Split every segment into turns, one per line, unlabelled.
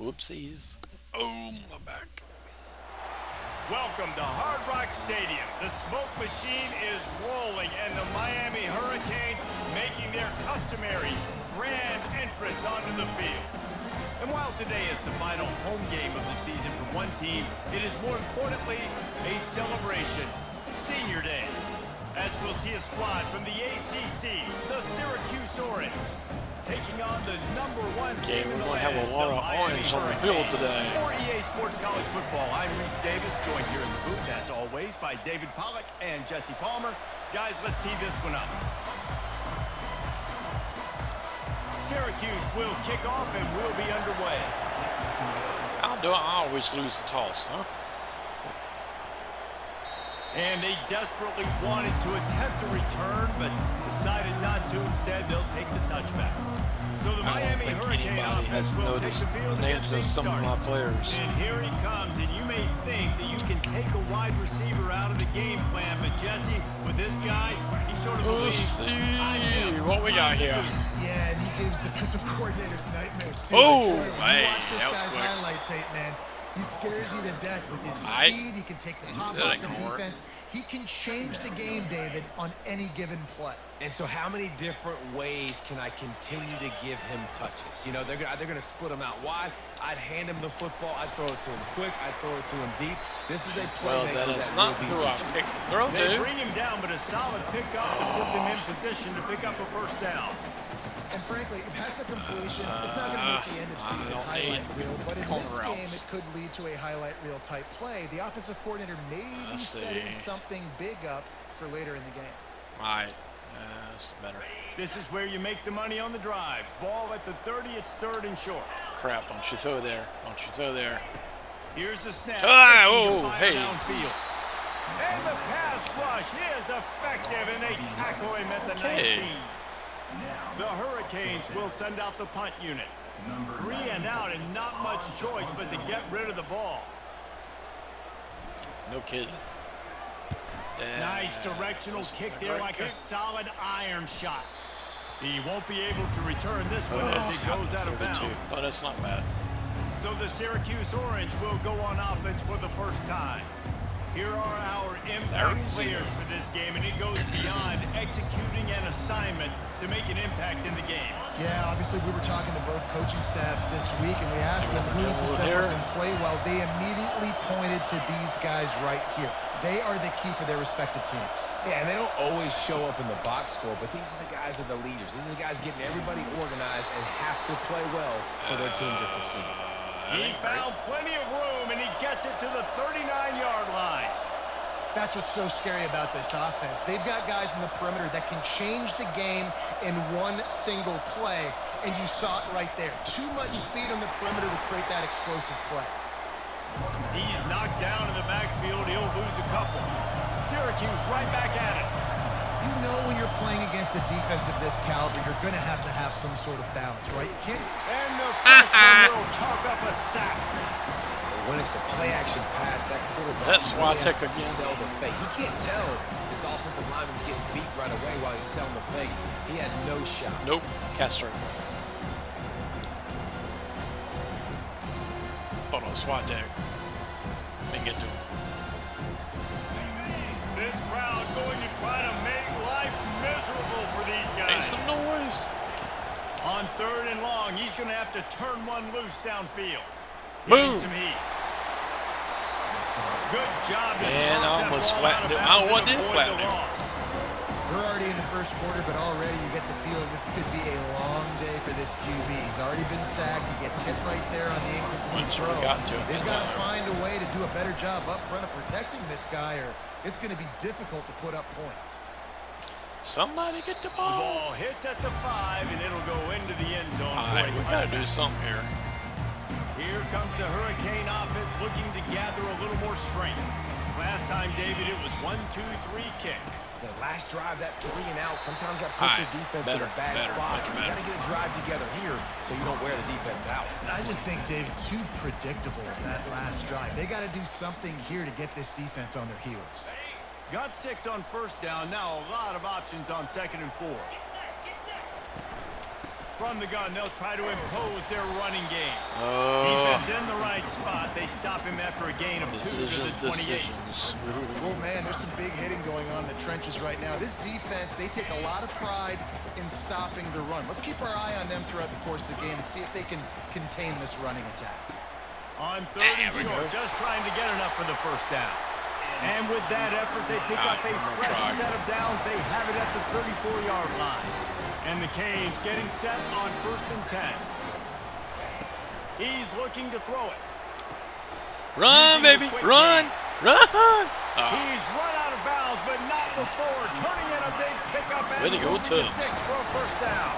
Whoopsies. Oh, my back.
Welcome to Hard Rock Stadium. The smoke machine is rolling and the Miami Hurricanes making their customary grand entrance onto the field. And while today is the final home game of the season for one team, it is more importantly a celebration, Senior Day. As we'll see a squad from the ACC, the Syracuse Orange, taking on the #1 team in the land,
have a lot of orange on the field today.
For EA Sports College Football, I'm Reese Davis, joined here in the booth, as always, by David Pollack and Jesse Palmer. Guys, let's tee this one up. Syracuse will kick off and we'll be underway.
How do I always lose the toss, huh?
And they desperately wanted to attempt a return, but decided not to. Instead, they'll take the touchback. So the Miami Hurricane
anybody has
will
noticed
take the field
the names of some of my players.
And here he comes, and you may think that you can take a wide receiver out of the game plan, but Jesse, with this guy, he sort of
Let's see what we got here.
Yeah, and he gives defensive coordinators nightmares too.
Oh,
hey,
that was
guy's
quick.
highlight tape, man. He scares you to death with his speed. He can take the top off the defense. He can change the game, David, on any given play.
And so how many different ways can I continue to give him touches? You know, they're going to split him out wide. I'd hand him the football. I'd throw it to him quick. I'd throw it to him deep. This is a playmaker.
Well, that is not who I picked to throw
They
to.
bring him down, but a solid pickup to put them in position to pick up a first down.
And frankly, if that's a completion, it's not going to be the end of season highlight reel. But in this game, it could lead to a highlight reel type play. The offensive coordinator may be setting something big up for later in the game.
All right. That's better.
This is where you make the money on the drive. Ball at the 30, it's 3rd and short.
Crap, don't you throw there. Don't you throw there.
Here's the snap.
Oh, hey.
Downfield. And the pass rush is effective, and they tackle him at the 19. The Hurricanes will send out the punt unit. 3 and out, and not much choice but to get rid of the ball.
No kidding.
Nice directional kick there, like a solid iron shot. He won't be able to return this one as it goes out of bounds.
Oh, that's not bad.
So the Syracuse Orange will go on offense for the first time. Here are our impact players for this game, and it goes beyond executing an assignment to make an impact in the game.
Yeah, obviously we were talking to both coaching staffs this week, and we asked them who needs to step up and play well. They immediately pointed to these guys right here. They are the key for their respective teams.
Yeah, and they don't always show up in the box score, but these are the guys that are the leaders. These are the guys getting everybody organized and have to play well for their team to succeed.
He found plenty of room, and he gets it to the 39-yard line.
That's what's so scary about this offense. They've got guys in the perimeter that can change the game in one single play, and you saw it right there. Too much speed on the perimeter to create that explosive play.
He's knocked down in the backfield. He'll lose a couple. Syracuse right back at it.
You know when you're playing against a defense of this caliber, you're going to have some sort of balance, right? You can't.
And the first one will chalk up a sack.
When it's a play-action pass, that quarterback
That's why I take again.
Sell the fake. He can't tell his offensive lineman's getting beat right away while he's selling the fake. He had no shot.
Nope. Castro. Thought on SWAT tag. Didn't get to him.
This crowd going to try to make life miserable for these guys.
Make some noise.
On 3rd and long, he's going to have to turn one loose downfield.
Boom.
Some heat. Good job.
Man, I almost flattened it. I did flatten it.
We're already in the first quarter, but already you get the feeling this could be a long day for this QB. He's already been sacked. He gets hit right there on the incomplete throw. They've got to find a way to do a better job up front of protecting this guy, or it's going to be difficult to put up points.
Somebody get the
The
ball.
ball hits at the 5, and it'll go into the end zone.
All right, we got to do something here.
Here comes the Hurricane offense looking to gather a little more strength. Last time, David, it was 1-2-3 kick.
The last drive, that 3 and out, sometimes that puts your defense in a bad spot. You got to get a drive together here so you don't wear the defense out.
I just think, Dave, too predictable that last drive. They got to do something here to get this defense on their heels.
Got 6 on first down. Now a lot of options on 2nd and 4. From the gun, they'll try to impose their running game. Defense in the right spot. They stop him after a gain of 2 to the 28.
Oh, man, there's some big hitting going on in the trenches right now. This defense, they take a lot of pride in stopping the run. Let's keep our eye on them throughout the course of the game and see if they can contain this running attack.
On 3rd and short, just trying to get enough for the first down. And with that effort, they pick up a fresh set of downs. They have it at the 34-yard line. And the Canes getting set on 1st and 10. He's looking to throw it.
Run, baby, run, run.
He's run out of bounds, but not before turning in a big pickup and moving to 6 for a first down.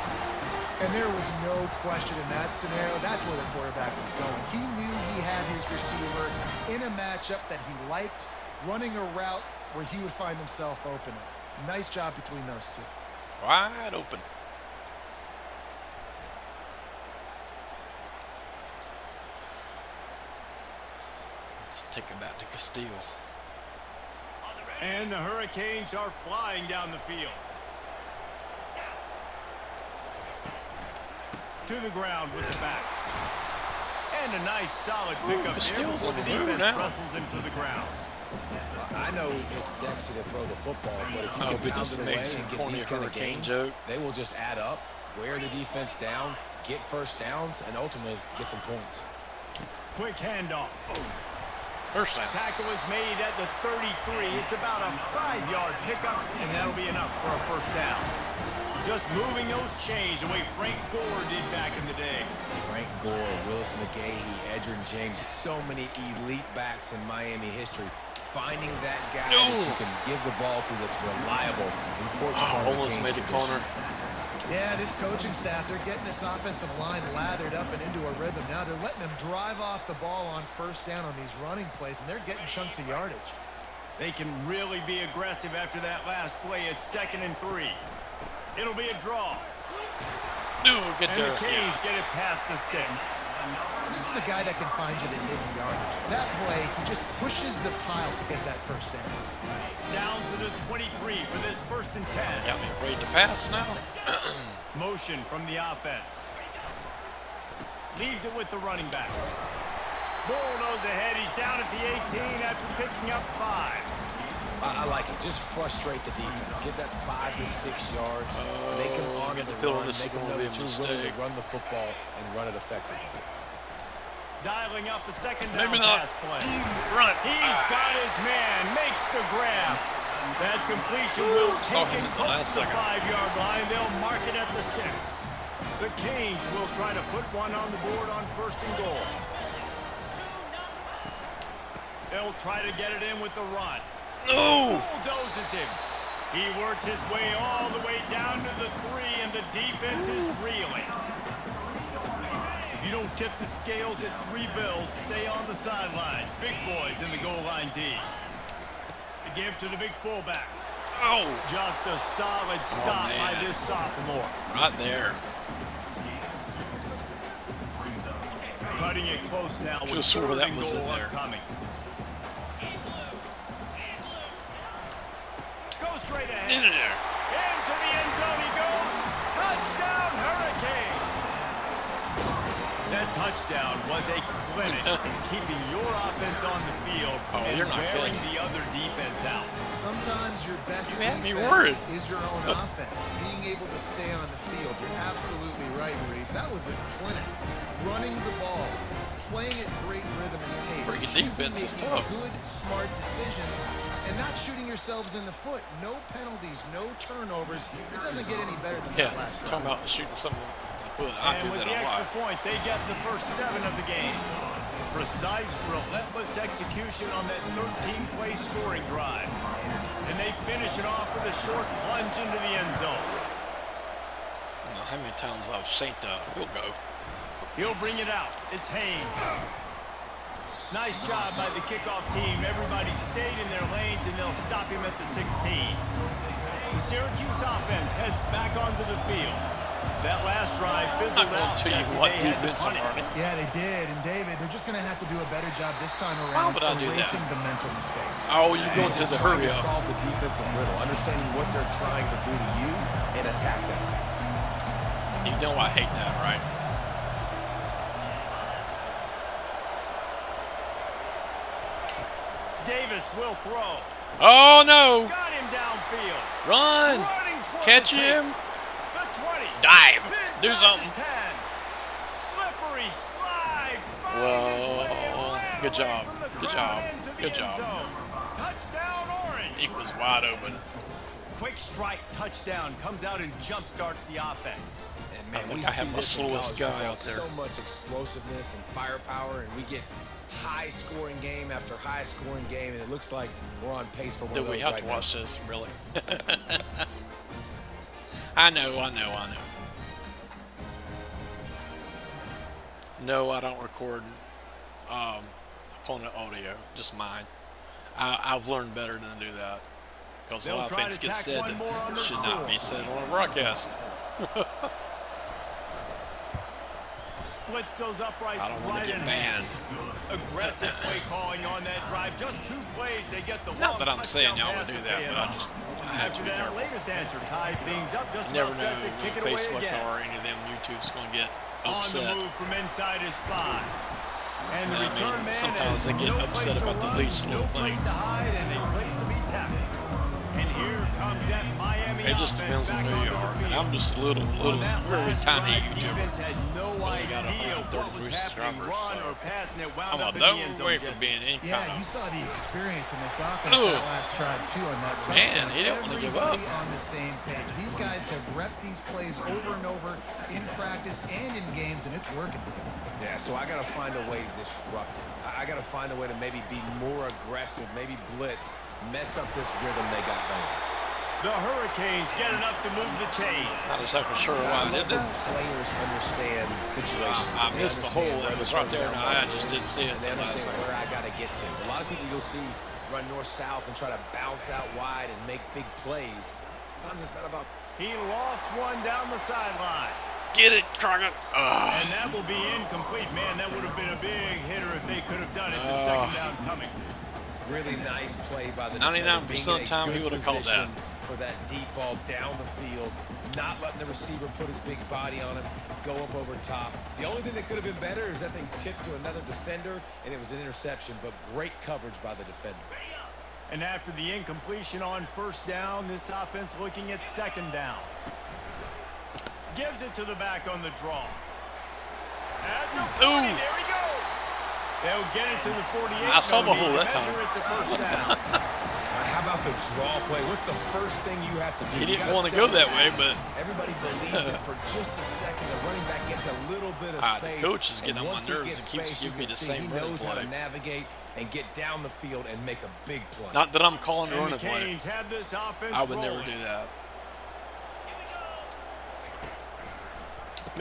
And there was no question in that scenario. That's where the quarterback was going. He knew he had his receiver in a matchup that he liked, running a route where he would find himself open. Nice job between those two.
Wide open. Let's take him back to Castile.
And the Hurricanes are flying down the field. To the ground with the back. And a nice solid pickup
Castile's
there
on the
before the
move
defense
now.
wrestles him to the ground.
I know it's sexy to throw the football, but if you
Oh,
can
but
pound
this
it away
makes
and
some
get
corny
these kind of
hurricane
gains,
joke.
they will just add up, wear the defense down, get first downs, and ultimately get some points.
Quick handoff.
First down.
Tackle is made at the 33. It's about a 5-yard pickup, and that'll be enough for a first down. Just moving those chains the way Frank Gore did back in the day.
Frank Gore, Willis McGahee, Edgerrin James, so many elite backs in Miami history. Finding that guy that you can give the ball to that's reliable. Important part of the
Almost made a
Canes'
corner.
Yeah, this coaching staff, they're getting this offensive line lathered up and into a rhythm. Now they're letting them drive off the ball on first down on these running plays, and they're getting chunks of yardage.
They can really be aggressive after that last play. It's 2nd and 3. It'll be a draw.
No, get
And
there.
the Canes get it past the 6.
This is a guy that can find you the hidden yardage. That play, he just pushes the pile to get that first down.
Down to the 23 for this 1st and 10.
Got me afraid to pass now.
Motion from the offense. Leaves it with the running back. Bulldoze ahead. He's down at the 18 after picking up 5.
I like it. Just frustrate the defense. Get that 5 to 6 yards. Make them honor the
feeling
run.
this is
Make them
gonna
know
be a
that you're willing
mistake.
to run the football and run it effectively.
Dialing up a 2nd down
Maybe not.
pass play.
Run.
He's got his man. Makes the grab. That completion will
Saw
take
him
him
at the last
close to the
second.
5-yard line. They'll mark it at the 6. The Canes will try to put one on the board on 1st and goal. They'll try to get it in with the run.
No.
Bulldozes him. He works his way all the way down to the 3, and the defense is reeling. If you don't tip the scales at 3 bills, stay on the sideline. Big boys in the goal line D. The give to the big fullback.
Oh.
Just a solid stop by
man.
this sophomore.
Right there.
Cutting it close now with
Should've swore
3rd
that
and
was
goal
in there.
upcoming. Goes straight ahead.
In there.
Into the end zone he goes. Touchdown, Hurricane. That touchdown was a clinic in keeping your offense on the field and
you're not
wearing
kidding.
the other defense out.
Sometimes your best
You had me
defense
worried.
is your own offense. Being able to stay on the field. You're absolutely right, Maurice. That was a clinic. Running the ball, playing at great rhythm and pace.
Freaking defense is
making
tough.
Good, smart decisions, and not shooting yourselves in the foot. No penalties, no turnovers. It doesn't get any better than
Yeah.
that last
Talking
drive.
about shooting something in the foot. I
And
do
with
that
the
a
extra
lot.
point, they get the first 7 of the game. Precise, relentless execution on that 13-play scoring drive. And they finish it off with a short plunge into the end zone.
I don't know how many times I've seen the field go.
He'll bring it out. It's Haynes. Nice job by the kickoff team. Everybody stayed in their lanes, and they'll stop him at the 16. The Syracuse offense heads back onto the field. That last drive fizzled
I'm not going
out.
to tell you
after
what
they had to
defense I'm
punt it.
running.
Yeah, they did. And David, they're just going to have to do a better job this time
Why
around
would I do that?
erasing the mental mistakes.
Oh, you're going to
Just
the
trying
hurry
to
up.
solve the defensive riddle, understanding what they're trying to do to you and attack them.
You know I hate that, right?
Davis will throw.
Oh, no.
Got him downfield.
Run. Catch him.
The 20.
Dive. Do
Inside
something.
the 10. Slippery slide.
Whoa. Good job. Good job. Good job.
Touchdown Orange.
He was wide open.
Quick strike touchdown comes out and jump starts the offense.
And man,
I think
we
I have
see
my
this in
slowest
college
guy
football,
out there.
So much explosiveness and firepower, and we get high-scoring game after high-scoring game, and it looks like we're on pace for one
Do
of those
we have
right
to
now.
watch this, really? I know. No, I don't record opponent audio, just mine. I've learned better than to do that. Because a lot of things get said that should not be said on a broadcast.
Splits those uprights.
I don't want to get banned.
Aggressive play calling on that drive. Just 2 plays, they get the
Not that I'm saying y'all would do that, but I have to
After
be
that
careful.
latest answer ties things up. Just
You never
about
know
set to kick it
when
away
Facebook
again.
or any of them YouTube's going to get
On the
upset.
move from inside his spot. And the
I
return
mean,
man
sometimes
has
they get
no
upset
place to
about the
run,
least little
no place
things.
to hide, and a place to be tackled. And here comes that Miami
It just depends on who you are. And I'm just a little very tiny YouTuber. Only got 133 subscribers. I'm a no way from being any
Yeah,
kind
you
of.
saw the experience in this offense
Ugh.
that last drive too on that touchdown.
Man, he didn't want to give up.
Everybody on the same page. These guys have repped these plays over and over in practice and in games, and it's working for them.
Yeah, so I got to find a way to disrupt it. I got to find a way to maybe be more aggressive, maybe blitz, mess up this rhythm they got going.
The Hurricanes get enough to move the chain.
Not exactly sure why I did that.
Players understand situations.
I missed the hole that was right there, and I just didn't see it.
And they understand where I got to get to. A lot of people you'll see run north-south and try to bounce out wide and make big plays. Sometimes it's not about...
He lost one down the sideline.
Get it, Crockett.
And that will be incomplete. Man, that would have been a big hitter if they could have done it. The second down coming.
Really nice play by the
99% of the time he would have called that.
For that deep ball down the field, not letting the receiver put his big body on him, go up over top. The only thing that could have been better is that thing tipped to another defender, and it was an interception, but great coverage by the defender.
And after the incompletion on first down, this offense looking at second down. Gives it to the back on the draw. At the 40, there he goes. They'll get it to the 48.
I saw the hole that
measure
time.
it to first down.
How about the draw play? What's the first thing you have to do?
He didn't want to go that way, but
everybody believes it for just a second. The running back gets a little bit of space.
the coach is getting
and
on my
once he
nerves
gets
and keeps
space, you
giving me
can
the
see
same
he
running
knows how to
play.
navigate and get down the field and make a big play.
Not that I'm calling the
And
running
the
play.
Canes have this offense
I would never
rolling.
do that.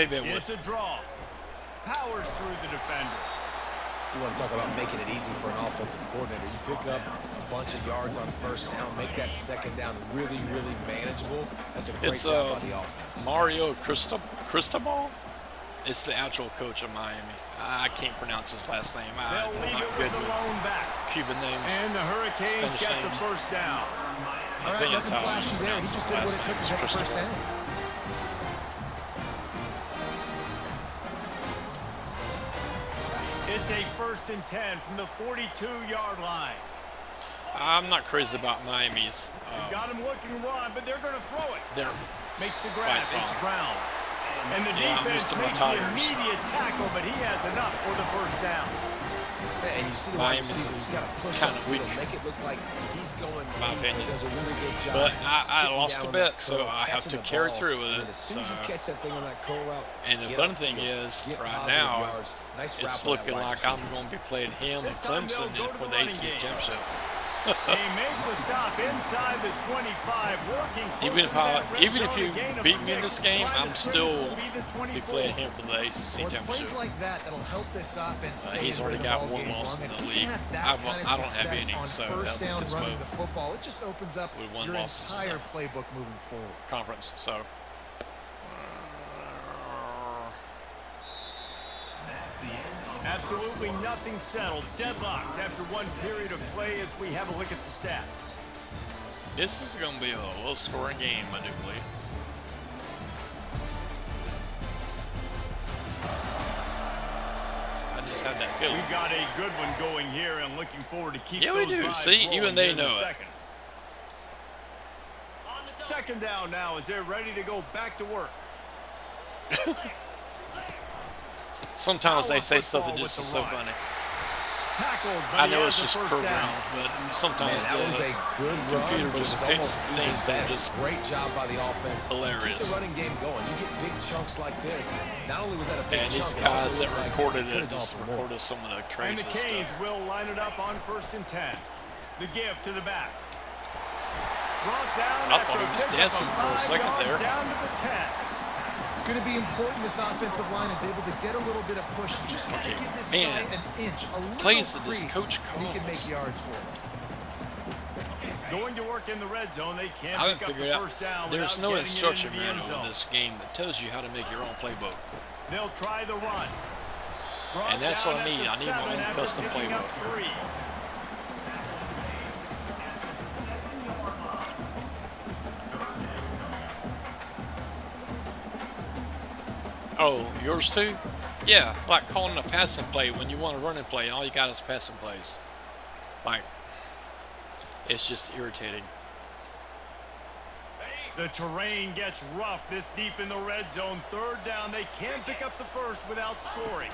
Maybe I would.
It's a draw. Powers through the defender.
You want to talk about making it easy for an offensive coordinator. You pick up a bunch of yards on first down, make that second down really, really manageable. That's a great job by the offense.
Mario Cristobal. It's the actual coach of Miami. I can't pronounce his last name. I'm
They'll leave
not
it
good
with the
with
lone back.
Cuban names.
And the Hurricanes
Spanish
get the
names.
first down.
I think that's how
flashy
you
there. He
pronounce
just
his
did what
last
it
name.
took to
It's
get the first
Cristobal.
down.
It's a 1st and 10 from the 42-yard line.
I'm not crazy about Miami's.
Got him looking run, but they're going to throw it.
They're
Makes the grab.
Lights
It's
on.
Brown. And the
Yeah, I'm used
defense
to my
makes the
Tigers.
immediate tackle, but he has enough for the first down.
And you see the
Miami's
receiver,
is
he's got to push
kinda
up
weak.
and make it look like he's going
My
deep,
opinion.
and does a really good job.
But I
sitting
lost a
down on
bet,
that
so
curl,
I have
catching
to
the
carry
ball,
through with
and
it.
as soon as you catch that thing on that curl route,
And the
get
fun
upfield,
thing is,
get
right
positive
now,
yards. Nice route
it's
by that
looking
wide
like
receiver.
I'm going to be playing him and
This time
Clemson
they'll go to
for
the
the
running
ACC
game.
championship.
They make the stop inside the 25, working
Even if you
you
beat me in this game, I'm still be playing him for the ACC
Well, it's plays
championship.
like that that'll help this offense. stay
He's
in
already
the
got
ball
one
game
loss
long.
in
If
the
you
league.
can have that
I
kind of
don't have
success
any,
on
so
first
that
down
gets
running
moved.
the football, it just opens up
We won
your
losses in
entire
that
playbook moving forward.
conference. So
Absolutely nothing settled. Deadlocked after one period of play as we have a look at the stats.
this is going to be a low-scoring game, I do believe. just have that feeling.
We've got a good one going here and looking forward to keep those
we do.
drives
See,
rolling
even they
in the
know it.
second. Second down now as they're ready to go back to work.
Sometimes they say stuff that just is so funny.
Tackled,
I know it's just programmed, but sometimes
that was a good
computer
run,
just
but
picks
almost
things that are just
great job by the offense.
hilarious.
Keep the running game going. You get big chunks like this. Not only was that a big
And these
chunk,
guys that
like
recorded
could've
it
gone
just
for more.
recorded some of the
And
crazy
the Canes
stuff.
will line it up on 1st and 10. The give to the back. Brought down
I thought he was
after a
dancing
pickup
for a
of 5
second
yards
there.
down to the 10.
It's going to be important this offensive line is able to get a little bit of push. Just got to give this guy an inch, a little
plays that this
crease,
coach
and he can make
calls.
yards for it.
Going to work in the red zone. They can't
I haven't
pick up
figured
the
out.
first down
There's
without
no
getting it
instruction
into the end
manual in
zone.
this game that tells you how to make your own playbook.
They'll try the run. Brought
And that's
down
what I need.
at the
I need my
7
own
after
custom
picking up
playbook.
3.
Oh, yours too? Yeah, like calling a passing play when you want a running play and all you got is passing plays. Like, it's just irritating.
The terrain gets rough this deep in the red zone. 3rd down. They can't pick up the first without scoring.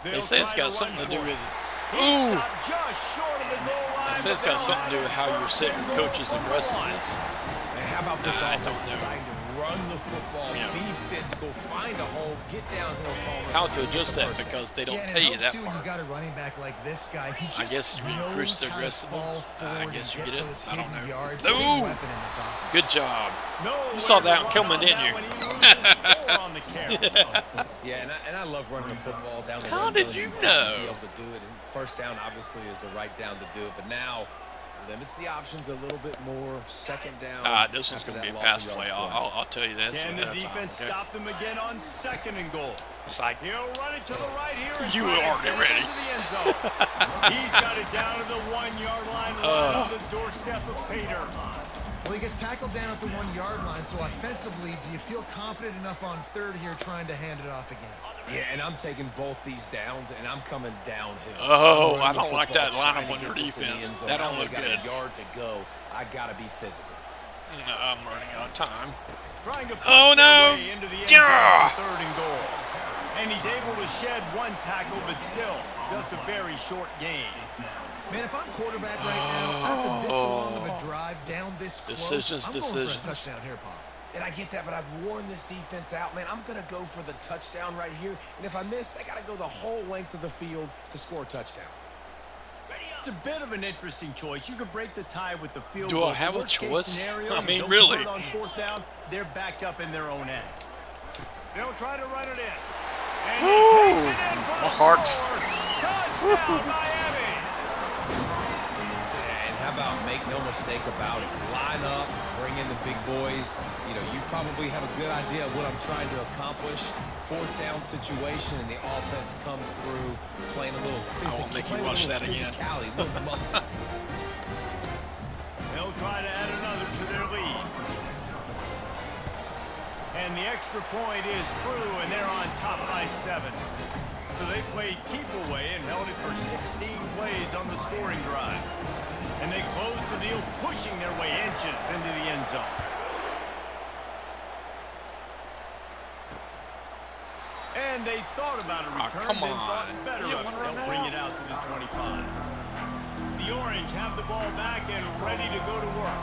They say it's got something to do with...
He
Ooh!
stopped just short of the goal line.
They say it's got something to do with how you're setting your coach's aggressiveness.
And how about this
I don't
offense
know.
designed to run the football,
Yeah.
be physical, find a hole, get downhill, Palmer.
How to adjust that because they don't
Yeah, and
tell
it
you
helps,
that
too, when
part.
you got a running back like this guy. He
I
just
guess you increase the
knows how to
aggressiveness.
fall
I
forward
guess
and
you get it.
those
I don't
hidden
know.
yards.
Ooh!
Big weapon in this offense.
Good job.
No
You saw
way
that
to
one
run
coming,
on
didn't
that
you?
when he loses score on the carry.
Yeah, and I love running the football down the
How
red
did
zone.
you
have to
know?
Be able to do it. And 1st down, obviously, is the right down to do it. But now, limits the options a little bit more. 2nd down.
This one's
after
going to be a
that
pass
loss of
play.
yards.
I'll tell you that.
Can
soon
the
ahead of time,
defense
okay?
stop them again on 2nd and goal?
It's like,
He'll run it to the right here. And
You
try to
already
get it
ready.
into the end zone. He's got it down to the 1-yard line, right on the doorstep of Pater.
Well, he gets tackled down at the 1-yard line, so offensively, do you feel confident enough on 3rd here trying to hand it off again?
Yeah, and I'm taking both these downs, and I'm coming downhill.
Oh, I
Running the
don't like that
football,
lineup
trying to
on your
get this in the
defense.
end zone.
That
I
don't
only
look
got
good.
a yard to go. I got to be physical.
I'm running out of time.
Trying to
Oh,
push their
no.
way into the end
Yeah.
zone for 3rd and goal. And he's able to shed 1 tackle, but still, just a very short gain.
Man, if I'm quarterback right now, after this long of a drive down this close,
Decisions,
I'm going for a touchdown here, Paul.
And I get that, but I've worn this defense out, man. I'm going to go for the touchdown right here. And if I miss, I got to go the whole length of the field to score a touchdown.
It's a bit of an interesting choice. You could break the tie with the field
Do
goal.
I have a
Worst case
choice?
scenario,
I
you
mean,
don't
really.
convert on 4th down, they're backed up in their own end. They'll try to run it in. And he takes it in for
My
the
heart's...
score. Touchdown, Miami!
And how about make no mistake about it? Line up, bring in the big boys. You know, you probably have a good idea of what I'm trying to accomplish. 4th down situation, and the offense comes through playing a little physical.
I won't make you watch that again.
A little muscle.
They'll try to add another to their lead. And the extra point is true, and they're on top by 7. So they played keep away and held it for 16 plays on the scoring drive. And they closed the deal, pushing their way inches into the end zone. And they thought about a return,
come
then thought
on.
better
You
of it.
wanna run
They'll
that
bring
out?
it out to the 25. The Orange have the ball back and ready to go to work.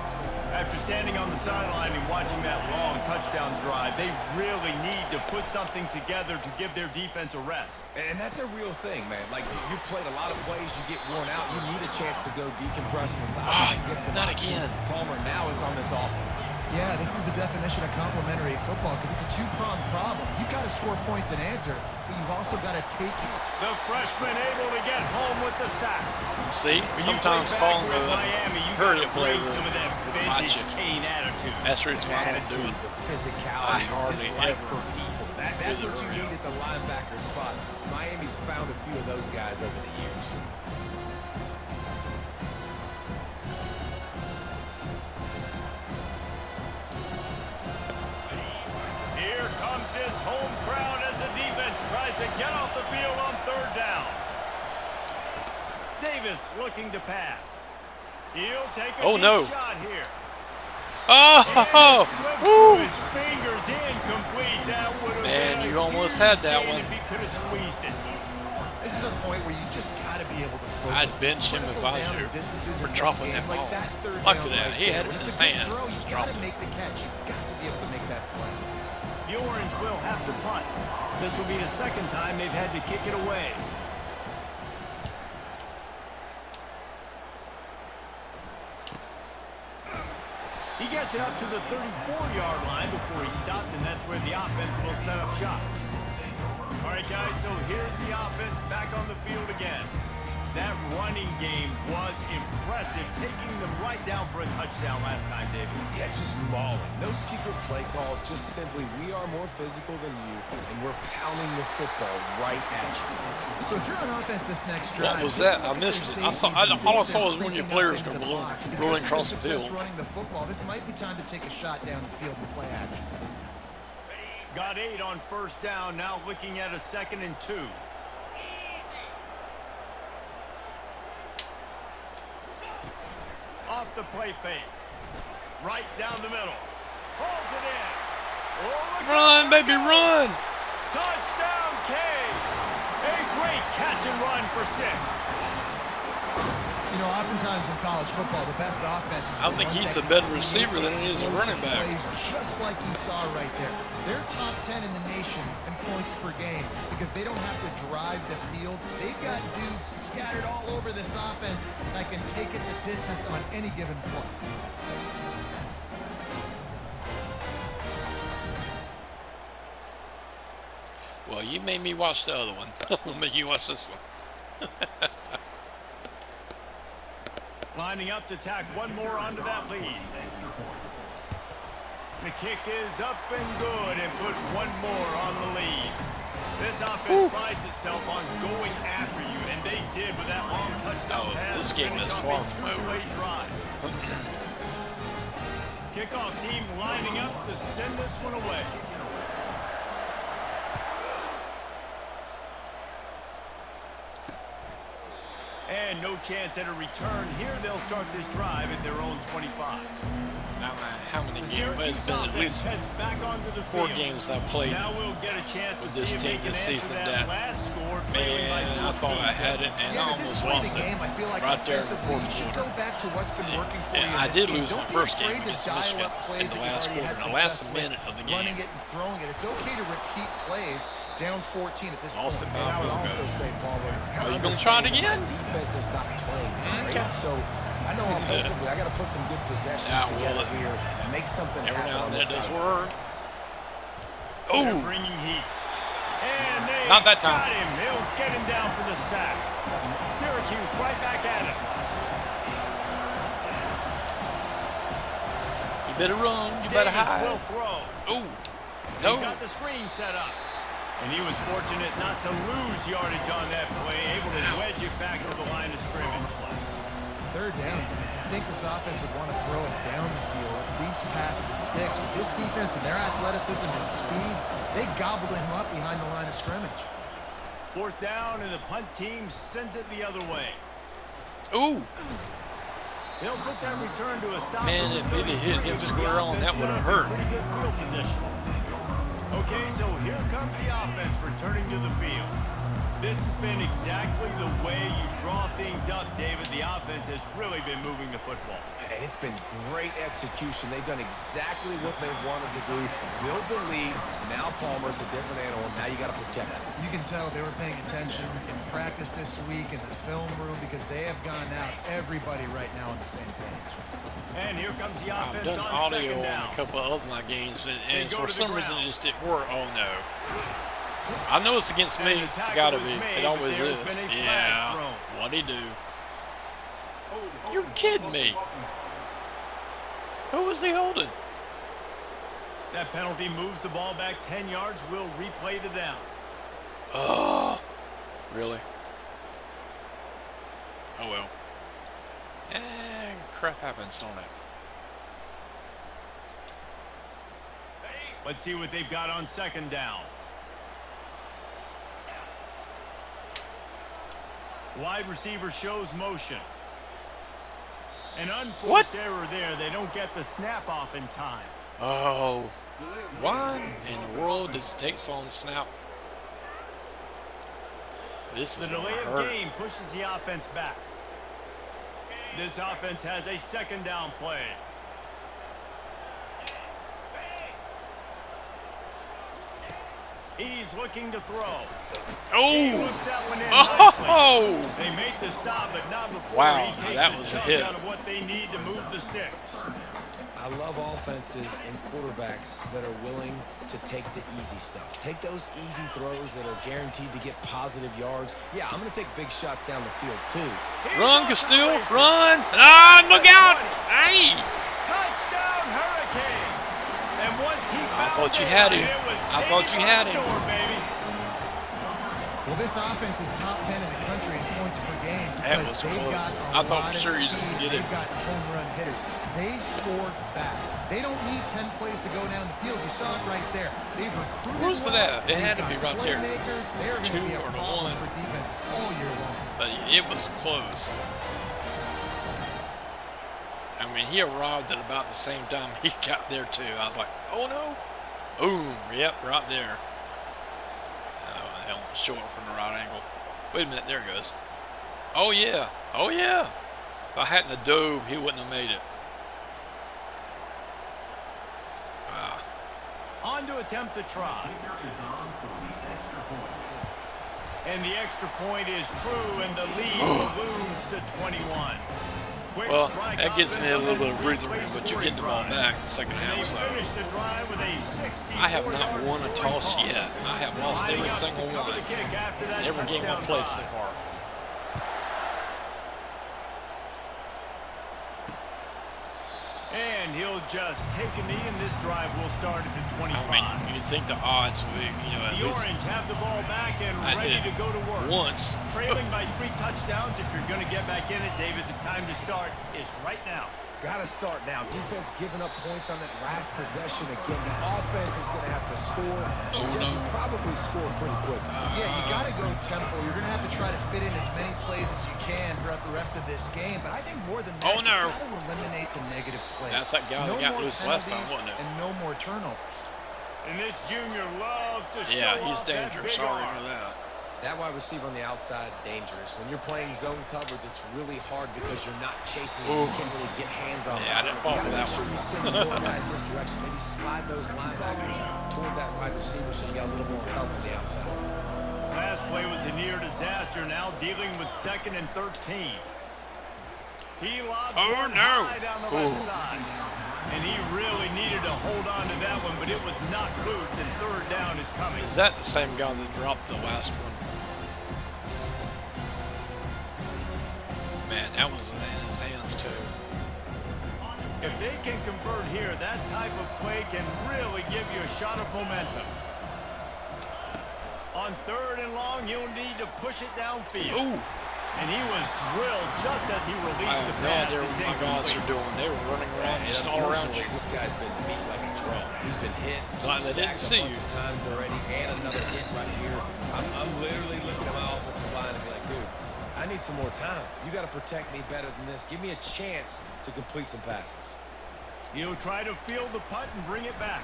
After standing on the sideline and watching that long touchdown drive, they really need to put something together to give their defense a rest.
And that's a real thing, man. Like, you played a lot of plays, you get worn out, you need a chance to go decompress in the sideline. Get some
not
action.
again.
Palmer now is on this offense.
Yeah, this is the definition of complementary football because it's a 2-pronged problem. You've got to score points and answer, but you've also got to take it.
The freshman able to get home with the sack.
See,
When you
sometimes
play
calling
back with
the
Miami, you
hurry
gotta
up play
bring some of that vintage
you.
Kane attitude.
That's the reason why I don't do
Attitude,
it.
the physicality,
I
the
hardly
dislike
ever
for people. That's
do
what
the
you need
hurry
at the linebacker spot. Miami's found a few of those guys over the years.
Here comes comes this home crowd as the defense tries to get off the field on third down. Davis looking to pass. He'll take a deep shot here.
Oh!
Woo! His fingers incomplete. That would have been
Man, you almost had that one.
if he could have squeezed it.
This is a point where you just got to be able to focus.
I'd bench him if I was you for dropping that ball. Look at that. He had it in his hands.
You got to make the catch. You got to be able to make that play.
The Orange will have to punt. This will be the second time they've had to kick it away. He gets it up to the 34-yard line before he stopped, and that's where the offense will set up shop. All right, guys, so here's the offense back on the field again. That running game was impressive, taking them right down for a touchdown last time, David.
Yeah, just mauling. No secret play calls, just simply we are more physical than you, and we're pounding the football right at you.
So if you're on offense this next drive,
What was that? I missed it. All I saw was one of your players go rolling across the field.
Running the football, this might be time to take a shot down the field and play action.
Got 8 on first down, now looking at a 2nd and 2. Off the play fake. Right down the middle. Holds it in. Oh,
Run, baby, run!
Touchdown, K. A great catch and run for 6.
You know, oftentimes in college football, the best offense is
I think he's a better receiver than he is a running back.
Just like you saw right there. They're top 10 in the nation in points per game because they don't have to drive the field. They've got dudes scattered all over this offense that can take it the distance on any given play.
Well, you made me watch the other one. I'll make you watch this one.
Lining up to tack one more onto that lead. The kick is up and good and put one more on the lead. This offense prides itself on going after you, and they did with that long touchdown pass.
This game is far from over.
Kickoff team lining up to send this one away. And no chance at a return. Here they'll start this drive at their own 25.
Now, how many games? It's been at least 4 games I've played with this team this season that, man, I thought I had it and I almost lost it right there in the 4th quarter. And I did lose my first game against Michigan in the last quarter, the last minute of the game.
It's okay to repeat plays. Down 14 at this
point.
And I would also say, Paul,
are you going to try it again?
Defense is not playing. Right? So I know offensively, I got to put some good possessions together here, make something happen.
Every now and then it does work.
Oh, bringing heat. And they
not that time.
Got him. They'll get him down for the sack. Syracuse right back at him.
You better run. You better hide.
Will throw.
Oh, no.
He got the screen set up. And he was fortunate not to lose yardage on that play, able to wedge it back to the line of scrimmage.
Third down. I think this offense would want to throw it down the field, at least past the 6. With this defense and their athleticism and speed, they gobbled him up behind the line of scrimmage.
4th down, and the punt team sends it the other way.
Ooh.
They'll put that return to a stop.
Man, if he'd hit him square on, that would have hurt.
Pretty good field position. Okay, so here comes the offense returning to the field. This has been exactly the way you draw things up, David. The offense has really been moving the football.
And it's been great execution. They've done exactly what they wanted to do. Build the lead. Now Palmer's a different animal. Now you got to protect it.
You can tell they were paying attention in practice this week in the film room because they have gone out everybody right now on the same page.
And here comes the offense.
I've done
on
audio
second down.
on a couple of my games, and for some reason it just didn't work. Oh no. I know it's against me. It's got to be. It always is. Yeah. What'd he do? You're kidding me. Who was he holding?
That penalty moves the ball back 10 yards. We'll replay the down.
Oh, really? Oh well. Crap happens, don't it?
Let's see what they've got on second down. Wide receiver shows motion. An unforced error there. They don't get the snap off in time.
Oh, why in the world does it take so long to snap? This is
the delay of game pushes the offense back. This offense has a second down play. He's looking to throw. He looks that one in nicely. They make the stop, but not before he takes
that was a hit.
Out of what they need to move the sticks.
I love offenses and quarterbacks that are willing to take the easy stuff. Take those easy throws that are guaranteed to get positive yards. Yeah, I'm going to take big shots down the field, too.
Run, Castile, run. Ah, look out. Hey.
Touchdown, Hurricane. And once he
I thought you had him. I thought you had him.
Well, this offense is top 10 in the country in points per game.
That was close. I thought for sure he was going to get it.
They've got home run hitters. They scored fast. They don't need 10 plays to go down the field. You saw it right there. They've recruited.
Where's it at? It had to be right there.
They're going to be a problem for defense all year long.
But it was close. I mean, he arrived at about the same time he got there too. I was like, oh no. Boom. Yep, right there. Oh, hell, short from the right angle. Wait a minute, there it goes. Oh yeah. Oh yeah. If I hadn't have dove, he wouldn't have made it.
On to attempt the try. And the extra point is true, and the lead balloons to 21.
Well, that gives me a little bit of breathing room, but you get the ball back in the second half. So I have not won a toss yet. I have lost every single one. Every game I've played so far.
And he'll just take a knee, and this drive will start at the 25.
I mean, you'd think the odds would be, at
the
least.
Orange have the ball back and ready to go to work.
Once.
Trailing by 3 touchdowns. If you're going to get back in it, David, the time to start is right now.
Got to start now. Defense giving up points on that last possession again. The offense is going to have to score. Probably score pretty quick.
Yeah, you got to go tempo. You're going to have to try to fit in as many plays as you can throughout the rest of this game. But I think more than that, you got to eliminate the negative plays.
That's that guy that got loose last time, wasn't it?
And no more turnover.
And this junior loves to show
Yeah, he's
off
dangerous.
that big
Sorry
arm.
for that.
That wide receiver on the outside is dangerous. When you're playing zone coverage, it's really hard because you're not chasing it. You can't really get hands on it.
Yeah, I didn't fall for that one.
You send more guys this direction. Maybe slide those linebackers toward that wide receiver so you got a little more help on the outside.
Last play was a near disaster. Now dealing with 2nd and 13. He lobs one high down the left side. And he really needed to hold on to that one, but it was not loose, and 3rd down is coming.
Is that the same guy that dropped the last one? Man, that was in his hands too.
If they can convert here, that type of play can really give you a shot of momentum. On 3rd and long, you'll need to push it downfield.
Ooh.
And he was drilled just as he released the pass.
I have no idea what my guys are doing. They were running around just all around you.
This guy's been beat like a drum. He's been hit.
It's like they didn't see you.
Times already, and another hit right here. I'm literally looking at my offensive line and be like, dude, I need some more time. You got to protect me better than this. Give me a chance to complete some passes.
He'll try to field the punt and bring it back.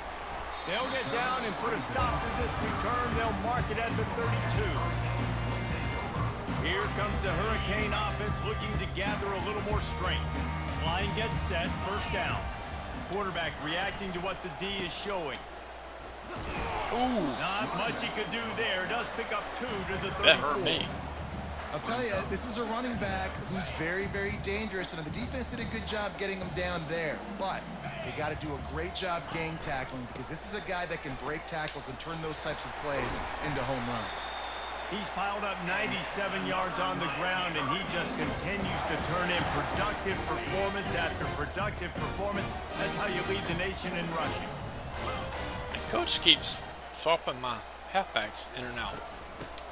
They'll get down and put a stop to this return. They'll mark it at the 32. Here comes the Hurricane offense looking to gather a little more strength. Line gets set, 1st down. Quarterback reacting to what the D is showing.
Ooh.
Not much he could do there. Does pick up 2 to the 34.
That hurt me.
I'll tell you, this is a running back who's very, very dangerous, and the defense did a good job getting him down there. But they got to do a great job gang tackling, because this is a guy that can break tackles and turn those types of plays into home runs.
He's piled up 97 yards on the ground, and he just continues to turn in productive performance after productive performance. That's how you lead the nation in rushing.
And coach keeps swapping my halfbacks in and out.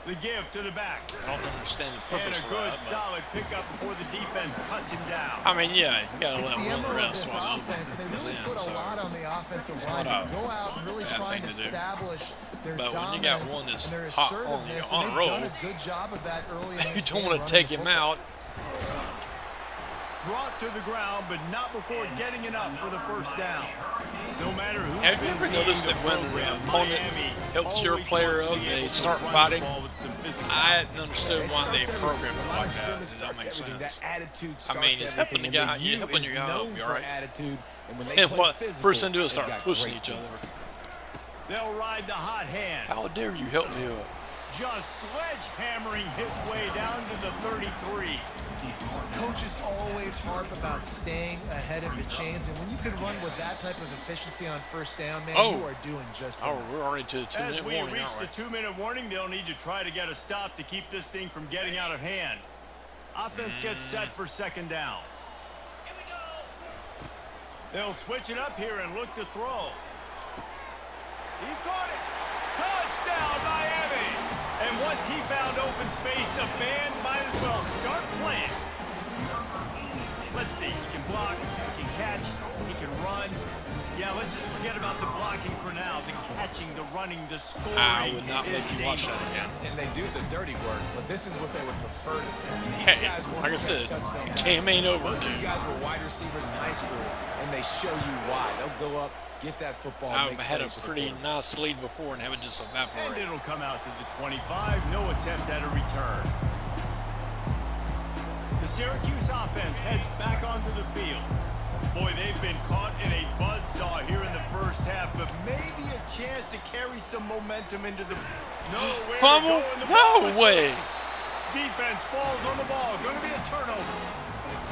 The give to the back.
I don't understand the
And
purpose
a
of
good,
that.
solid pickup before the defense cuts him down.
I mean, yeah, you gotta let
It's the
one
MO of
rest
this
while
offense. They
he's
really
in.
put a
So,
lot on the offensive
it's
line
not
to go out and really
bad
try and
thing to do.
establish their
But when you
dominance
got one that's
and their
hot on
assertiveness.
you, on
And
a
they've
roll,
done a good job of that early in
you
this
don't
game,
want to
running
take
the
him
football.
out.
Brought to the ground, but not before getting it up for the first down. No matter who.
Have you ever noticed that when an opponent helps your player up, they start fighting? I hadn't understood why they programmed it like that. Does that make sense? I mean, it's helping the guy, you're helping your guy up, you all right? And what first thing to do is start pushing each other.
They'll ride the hot hand.
How dare you help me up?
Just sledgehammering his way down to the 33.
Coaches always harp about staying ahead of the chains, and when you can run with that type of efficiency on first down, man, you are doing just that.
Oh, we're already to the 2-minute
As we
warning,
reach
aren't we?
the 2-minute warning, they'll need to try to get a stop to keep this thing from getting out of hand. Offense gets set for second down. They'll switch it up here and look to throw. He caught it. Touchdown, Miami. And once he found open space, the band might as well start playing. Let's see. He can block, he can catch, he can run. Yeah, let's just forget about the blocking for now. The catching, the running, the scoring.
I would not make you watch that again.
And they do the dirty work, but this is what they would prefer to do.
Hey, like I said, Cam ain't over,
These
dude.
guys were wide receivers in high school, and they show you why. They'll go up, get that football.
I've had a pretty nice lead before and have it just
And
evaporate.
it'll come out to the 25. No attempt at a return. The Syracuse offense heads back onto the field. Boy, they've been caught in a buzzsaw here in the first half, but maybe a chance to carry some momentum into the... Nowhere
Fumble?
to go in the
No way.
Defense falls on the ball. Going to be a turnover.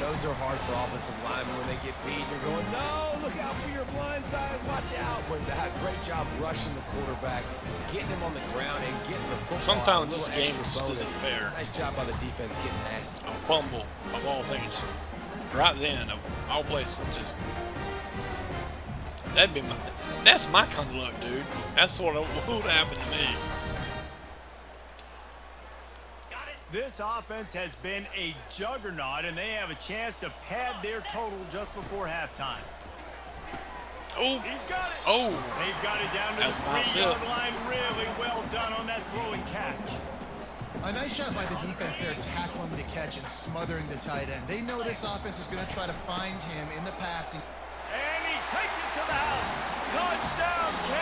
Those are hard for offensive linemen when they get beat. You're going, no, look out for your blind side. Watch out. But they had a great job rushing the quarterback, getting him on the ground, and getting the football.
Sometimes this
a little
game
extra
just isn't
bonus.
fair.
Nice job by the defense getting nasty.
A fumble, of all things. Right then, of all places, just... That'd be my... That's my kind of luck, dude. That's what would happen to me.
This offense has been a juggernaut, and they have a chance to pad their total just before halftime.
Oh,
He's got it.
oh.
They've got it down to
That's
the
a nice
3-yard
hit.
line. Really well done on that throw and catch.
A nice job by the defense there, tackling the catch and smothering the tight end. They know this offense is going to try to find him in the passing.
And he takes it to the house. Touchdown, K.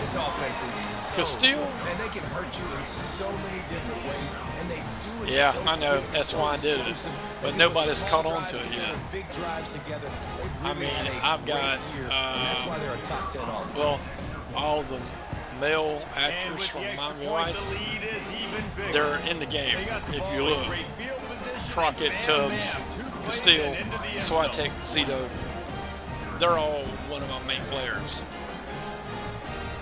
This offense is so
Castile?
good, and they can hurt you in so many different ways, and they do it
Yeah,
so
I know.
quick,
That's
so
why I did it.
explosive.
But
They do
nobody's
small
caught on
drives
to it
together,
yet.
Big drives together. They
I
really
mean,
had a
I've
great
got,
year, and that's why they're a top 10 offense.
Well, all the male
And
actors
with
from
the extra
Miami
point,
Vice,
the lead is even bigger.
they're in the game.
They got the
If
ball
you
in
look,
great field position,
Crockett,
and
Tubbs,
bam, two plays
Castile,
and into the end
Swiatek,
zone.
Cito, they're all one of my main players.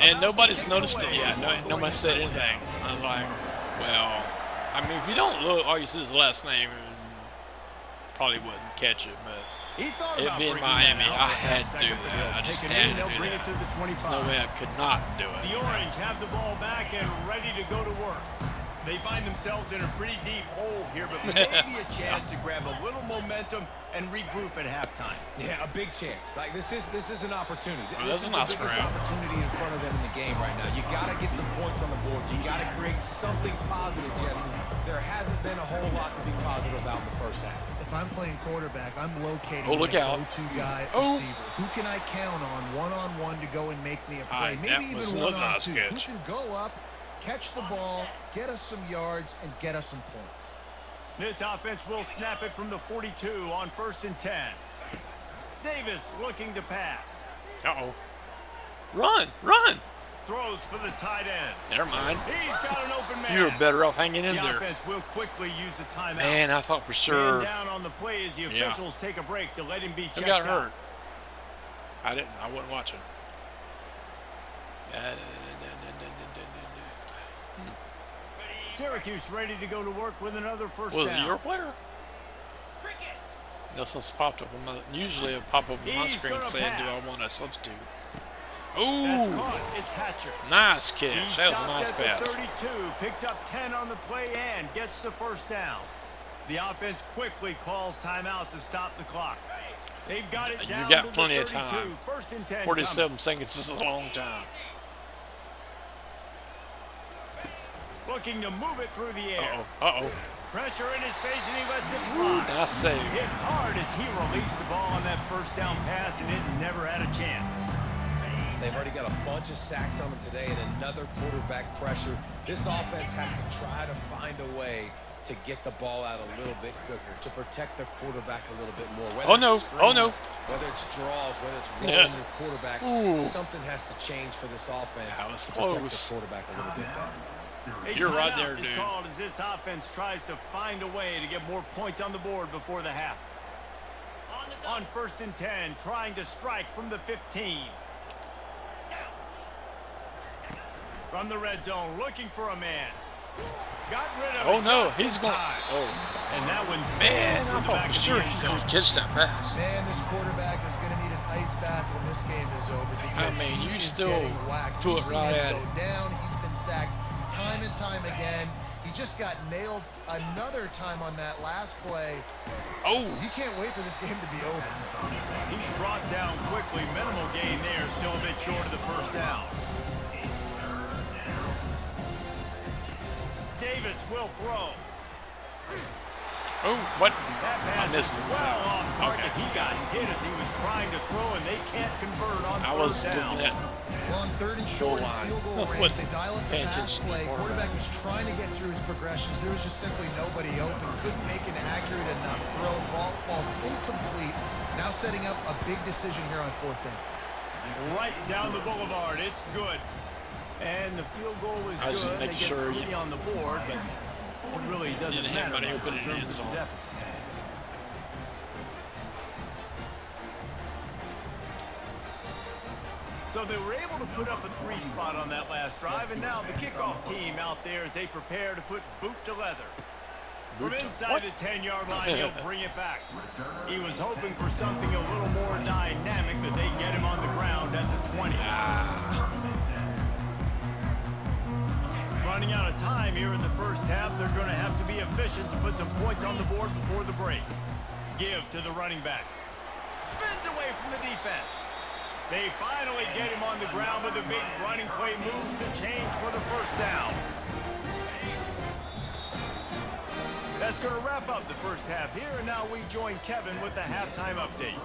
And nobody's noticed it yet. Nobody said anything. I was like, well, I mean, if you don't look, all you see is the last name, probably wouldn't catch it, but
He thought
it
about
being
bringing
Miami,
that
I
out
had to do
second, but
that. I
they'll
just
take it
had
in,
to
they'll
do
bring it
that.
to the 25.
There's no way I could not do it.
The Orange have the ball back and ready to go to work. They find themselves in a pretty deep hole here, but maybe a chance to grab a little momentum and regroup at halftime.
Yeah, a big chance. Like this is an opportunity.
Well,
This
that's
is
a nice
the biggest
grab.
opportunity in front of them in the game right now. You got to get some points on the board. You got to create something positive, Jesse. There hasn't been a whole lot to be positive about in the first half.
If I'm playing quarterback, I'm locating
Oh, look
my
out.
go-to guy
Oh.
receiver. Who can I count on one-on-one to go and make me a play?
Alright, that
Maybe
was
even
another nice
one-on-two. Who
catch.
can go up, catch the ball, get us some yards, and get us some points?
This offense will snap it from the 42 on 1st and 10. Davis looking to pass.
Uh-oh. Run! Run!
Throws for the tight end.
Never mind.
He's got an open man.
You were better off hanging in
The
there.
offense will quickly use the timeout.
Man, I thought for
Man
sure
down on the play as the
Yeah.
officials take a break to let him be
who
checked
got
out.
hurt. I didn't. I wasn't watching.
Syracuse ready to go to work with another first
Was
down.
it your player? Nothing's popped up on my. Usually it pop up on my
He's
screen
gonna
saying, "Do I
pass.
want a substitute?" Ooh, nice catch. That was a nice pass.
32 picks up 10 on the play and gets the first down. The offense quickly calls timeout to stop the clock. They've got it down.
You got plenty of time.
First and 10.
47 seconds is a long time.
Looking to move it through the air.
Uh-oh.
Pressure in his face, and he lets it fly.
Nice save.
Hit hard as he released the ball on that first down pass, and it never had a chance.
They've already got a bunch of sacks on them today and another quarterback pressure. This offense has to try to find a way to get the ball out a little bit quicker, to protect the quarterback a little bit more.
Oh no,
whether it's draws, whether it's rolling your quarterback, something has to change for this offense
that was
to
close.
protect the quarterback a little bit better.
You're right there, dude.
Called as this offense tries to find a way to get more points on the board before the half. On first and 10, trying to strike from the 15. From the red zone, looking for a man. Got rid of
Oh no, he's going. Oh,
and that one's
man, I'm sure he's going to catch that pass.
Man, this quarterback is going to need an ice bath when this game is over.
I mean, you still threw it right at him.
Down, he's been sacked time and time again. He just got nailed another time on that last play.
Oh,
you can't wait for this game to be over.
He's brought down quickly. Minimal gain there, still a bit short of the first down. Davis will throw.
Oh, what?
That pass
I missed it.
Well off target. He got hit as he was trying to throw, and they can't convert on first down.
Well, on third and short field goal range, they dial up the pass play. Quarterback was trying to get through his progressions. There was just simply nobody open. Couldn't make an accurate enough throw. Ball's incomplete. Now setting up a big decision here on fourth down.
Right down the boulevard. It's good. And the field goal is good.
Just making sure
you on the board, but it really doesn't matter in terms of deficit. So they were able to put up a 3 spot on that last drive, and now the kickoff team out there as they prepare to put boot to leather. From inside the 10-yard line, he'll bring it back. He was hoping for something a little more dynamic, but they get him on the ground at the 20. Running out of time here in the first half, they're going to have to be efficient to put some points on the board before the break. Give to the running back. Spins away from the defense. They finally get him on the ground with a big running play moves to change for the first down. That's going to wrap up the first half here, and now we join Kevin with the halftime update.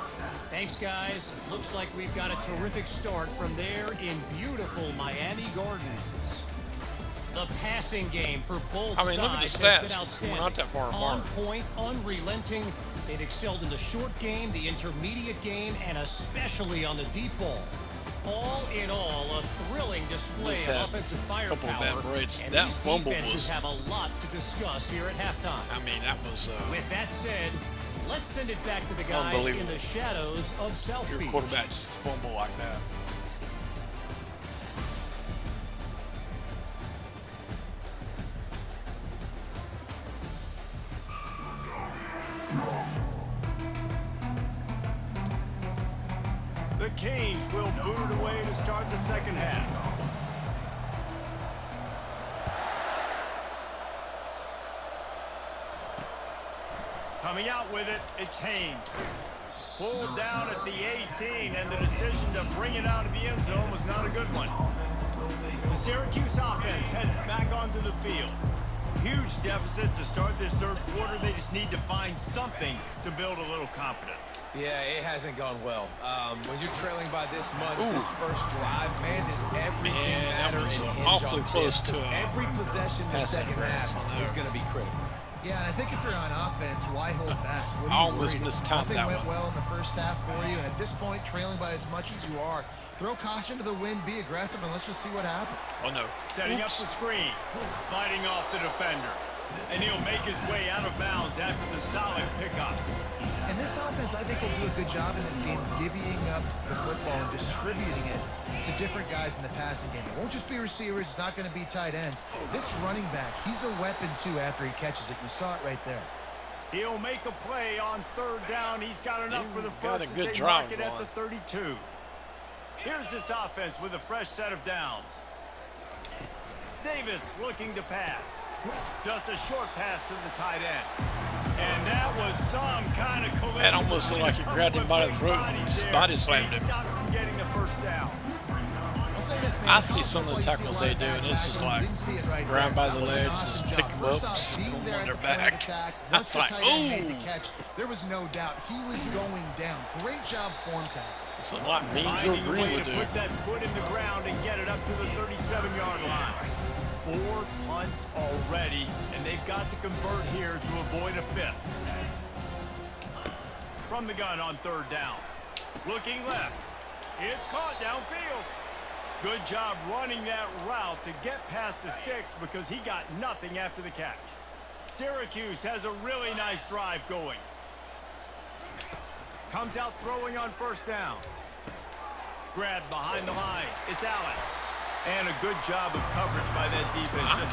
Thanks, guys. Looks like we've got a terrific start from there in beautiful Miami Gardens. The passing game for both sides
look at the
has
stats.
been outstanding.
We're not that far apart.
On point, unrelenting. They've excelled in the short game, the intermediate game, and especially on the deep ball. All in all, a thrilling display of offensive firepower. And
that
these
fumble
defenses have a lot to discuss here at halftime.
I mean, that was.
With that said, let's send it back to the guys in the shadows of South Beach.
Your quarterback just fumble like that.
The Canes will boot it away to start the second half. Coming out with it, it's Haynes. Pulled down at the 18, and the decision to bring it out of the end zone was not a good one. The Syracuse offense heads back onto the field. Huge deficit to start this third quarter. They just need to find something to build a little confidence.
Yeah, it hasn't gone well. When you're trailing by this much, this first drive, man, does everything matter and hinge
awfully
on
close
this,
to
every possession in the second half is going to be critical.
Yeah, and I think if you're on offense, why hold back?
I almost missed time that one.
Nothing went well in the first half for you, and at this point, trailing by as much as you are, throw caution to the wind, be aggressive, and let's just see what happens.
Oh, no.
Setting up the screen, fighting off the defender. And he'll make his way out of bounds after the solid pickup.
And this offense, I think, will do a good job in this game divvying up the football and distributing it to different guys in the passing game. It won't just be receivers. It's not going to be tight ends. This running back, he's a weapon, too, after he catches it. You saw it right there.
He'll make a play on third down. He's got enough for the first.
Got a good drive
at the 32. Here's this offense with a fresh set of downs. Davis looking to pass. Just a short pass to the tight end. And that was some kind of collision.
That almost looked like he grabbed him by the throat and just body slammed him.
Stopped from getting the first down.
I see some of the tackles they do, and it's just like grab by the legs, just pick them up, slam them on their back. That's like, ooh.
There was no doubt he was going down. Great job form tackle.
It's a lot Mean Joe Green would do.
Put that foot in the ground and get it up to the 37-yard line. 4 punts already, and they've got to convert here to avoid a fifth. From the gun on third down. Looking left. It's caught downfield. Good job running that route to get past the sticks because he got nothing after the catch. Syracuse has a really nice drive going. Comes out throwing on first down. Grabbed behind the line. It's Allen. And a good job of coverage by that defense.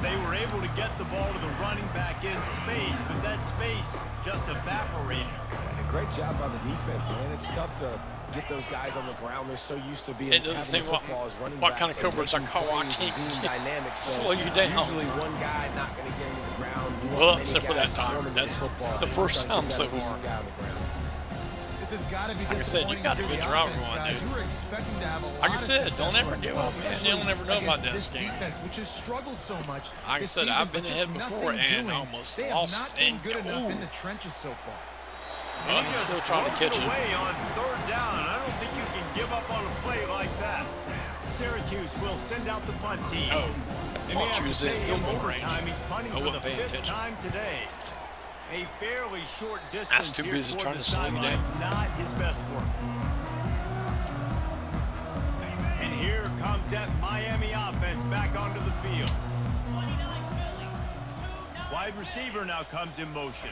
They were able to get the ball to the running back in space, but that space just evaporated.
Great job by the defense, man. It's tough to get those guys on the ground. They're so used to being
it doesn't say what kind of coverage I call. I can't slow you down.
Usually one guy not going to get into the ground.
Well, except for that time. That's the first time so far.
This has got to be
like I said, you got a good drive going, dude.
You were expecting to have a lot
like I said, don't ever give up, man. You don't ever know about this game.
Defense, which has struggled so much.
Like I said, I've been ahead before and almost lost.
They have not been good enough in the trenches so far.
Well, he's still trying to catch it.
Away on third down. I don't think you can give up on a play like that. Syracuse will send out the punt team.
Oh, thought you was in field goal range.
He's punting
I
for the
wasn't paying attention.
time today. A fairly short distance.
That's too busy trying to slow you down.
Not his best work. And here comes that Miami offense back onto the field. Wide receiver now comes in motion.